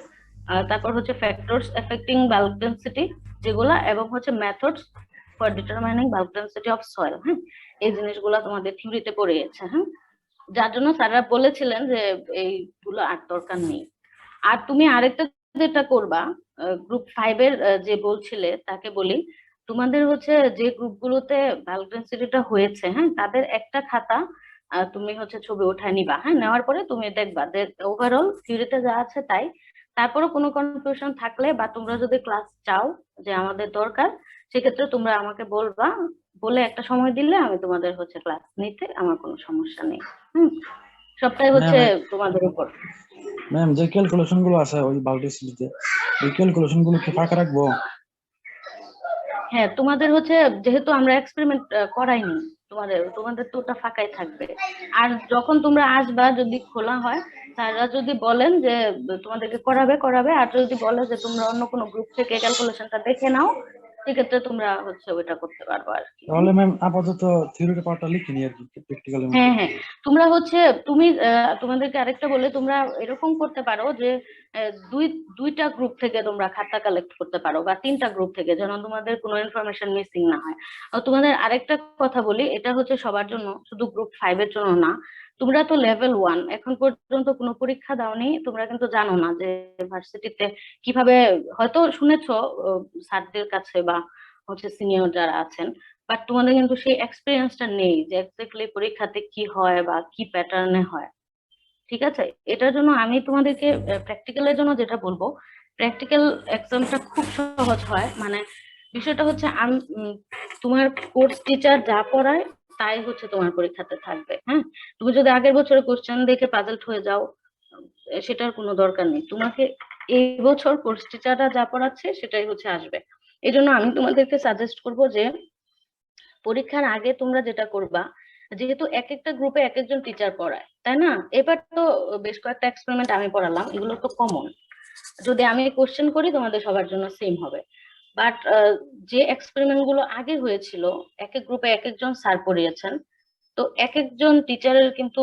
তারপর হচ্ছে ফ্যাক্টরস এফেক্টিং বাল্ক ডেনসিটি যেগুলা, এবং হচ্ছে methods for determining bulk density of soil. হ্যাঁ, এই জিনিসগুলো তোমাদের থিওরিতে পড়ে গেছে। হ্যাঁ, যার জন্য স্যাররা বলেছিলেন যে এইগুলো আর দরকার নেই। আর তুমি আরেকটা যেটা করবা, গ্রুপ 5 এর যে বলছিলে তাকে বলি, তোমাদের হচ্ছে যে গ্রুপগুলোতে বাল্ক ডেনসিটিটা হয়েছে, হ্যাঁ, তাদের একটা খাতা তুমি হচ্ছে ছবি উঠায় নিবা। হ্যাঁ, নেওয়ার পরে তুমি দেখবা যে ওভারঅল থিওরিতে যা আছে তাই। তারপরে কোনো কনফিউশন থাকলে বা তোমরা যদি ক্লাস চাও যে আমাদের দরকার, সেক্ষেত্রে তোমরা আমাকে বলবা, বলে একটা সময় দিলে আমি তোমাদের হচ্ছে ক্লাস নিতে আমার কোনো সমস্যা নেই। সবটাই হচ্ছে তোমাদের উপর। ম্যাম যে ক্যালকুলেশন গুলো আছে ওই বায়োডেন্সিটিতে, ওই ক্যালকুলেশন গুলো কি ফাঁকা রাখবো? হ্যাঁ, তোমাদের হচ্ছে যেহেতু আমরা এক্সপেরিমেন্ট করাইনি, তোমাদের তো ওটা ফাঁকাই থাকবে। আর যখন তোমরা আসবা যদি খোলা হয়, তারা যদি বলেন যে তোমাদেরকে করাবে, আর যদি বলে যে তোমরা অন্য কোনো গ্রুপ থেকে ক্যালকুলেশনটা দেখে নাও, সেক্ষেত্রে তোমরা হচ্ছে ওইটা করতে পারবো আর কি। তাহলে ম্যাম আপাতত থিওরির পার্টটা লিখিনি আর কি, প্র্যাকটিক্যালি। হ্যাঁ, তোমরা হচ্ছে তোমাদেরকে আরেকটা বলে, তোমরা এরকম করতে পারো যে দুইটা গ্রুপ থেকে তোমরা খাতা কালেক্ট করতে পারো, বা 3টা গ্রুপ থেকে, যেন তোমাদের কোনো ইনফরমেশন মিসিং না হয়। আর তোমাদের আরেকটা কথা বলি, এটা হচ্ছে সবার জন্য, শুধু গ্রুপ 5 এর জন্য না। তোমরা তো লেভেল 1 এখন পর্যন্ত কোনো পরীক্ষা দাওনি, তোমরা কিন্তু জানো না যে ভার্সিটিতে কিভাবে, হয়তো শুনেছো স্যারদের কাছে বা হচ্ছে সিনিয়র যারা আছেন, বাট তোমাদের কিন্তু সেই এক্সপিরিয়েন্সটা নেই যে এক্স্যাক্টলি পরীক্ষাতে কি হয় বা কি প্যাটার্নে হয়। ঠিক আছে, এটার জন্য আমি তোমাদেরকে প্র্যাকটিক্যালের জন্য যেটা বলবো, প্র্যাকটিক্যাল এক্সামটা খুব সহজ হয়। মানে বিষয়টা হচ্ছে তোমার কোর্স টিচার যা পড়ায় তাই হচ্ছে তোমার পরীক্ষাতে থাকবে। হ্যাঁ, তুমি যদি আগের বছরের কোশ্চেন দেখে পাজলড হয়ে যাও, সেটার কোনো দরকার নেই। তোমাকে এই বছর কোর্স টিচাররা যা পড়াচ্ছে সেটাই হচ্ছে আসবে। এই জন্য আমি তোমাদেরকে সাজেস্ট করবো যে পরীক্ষার আগে তোমরা যেটা করবা, যেহেতু এক একটা গ্রুপে এক একজন টিচার পড়ায়, তাই না? এবার তো বেশ কয়েকটা এক্সপেরিমেন্ট আমি পড়ালাম, এগুলো তো কমন। যদি আমি কোশ্চেন করি তোমাদের সবার জন্য সেম হবে। বাট যে এক্সপেরিমেন্ট গুলো আগে হয়েছিল, এক এক গ্রুপে এক একজন স্যার পড়িয়েছেন, তো এক একজন টিচারের কিন্তু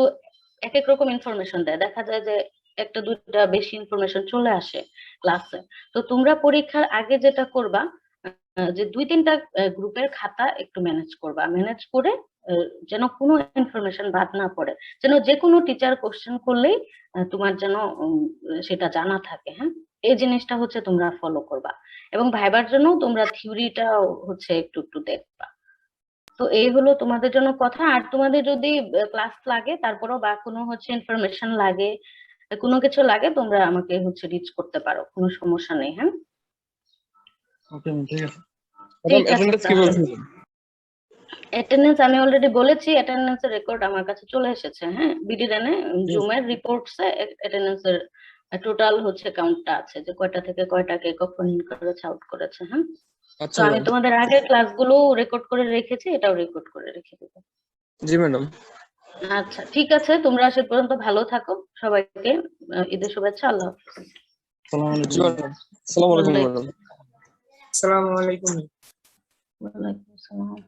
এক এক রকম ইনফরমেশন দেয়। দেখা যায় যে একটা দুটা বেশি ইনফরমেশন চলে আসে ক্লাসে। তো তোমরা পরীক্ষার আগে যেটা করবা, যে 2-3টা গ্রুপের খাতা একটু ম্যানেজ করবা, ম্যানেজ করে যেন কোনো ইনফরমেশন বাদ না পড়ে, যেন যে কোনো টিচার কোশ্চেন করলেই তোমার যেন সেটা জানা থাকে। হ্যাঁ, এই জিনিসটা হচ্ছে তোমরা ফলো করবা, এবং ভাইবার জন্য তোমরা থিওরিটা হচ্ছে একটু একটু দেখবা। তো এই হলো তোমাদের জন্য কথা। আর তোমাদের যদি ক্লাস লাগে তারপরেও বা কোনো হচ্ছে ইনফরমেশন লাগে, কোনো কিছু লাগে, তোমরা আমাকে হচ্ছে রিচ করতে পারো, কোনো সমস্যা নেই। হ্যাঁ, ওকে ঠিক আছে। অ্যাটেন্ডেন্স আমি অলরেডি বলেছি, অ্যাটেন্ডেন্সের রেকর্ড আমার কাছে চলে এসেছে। হ্যাঁ, বিডিডানে জুমের রিপোর্টসে অ্যাটেন্ডেন্সের টোটাল হচ্ছে কাউন্টটা আছে, যে কয়টা থেকে কয়টাকে কখন ইন করেছে, আউট করেছে। হ্যাঁ, তো আমি তোমাদের আগের ক্লাসগুলো রেকর্ড করে রেখেছি, এটাও রেকর্ড করে রেখে দেবো। জি ম্যাডাম। আচ্ছা, ঠিক আছে, তোমরা সে পর্যন্ত ভালো থাকো। সবাইকে ঈদের শুভেচ্ছা। আল্লাহ হাফেজ। আসসালামু আলাইকুম ম্যাডাম। আসসালামু আলাইকুম। ওয়ালাইকুম আসসালাম।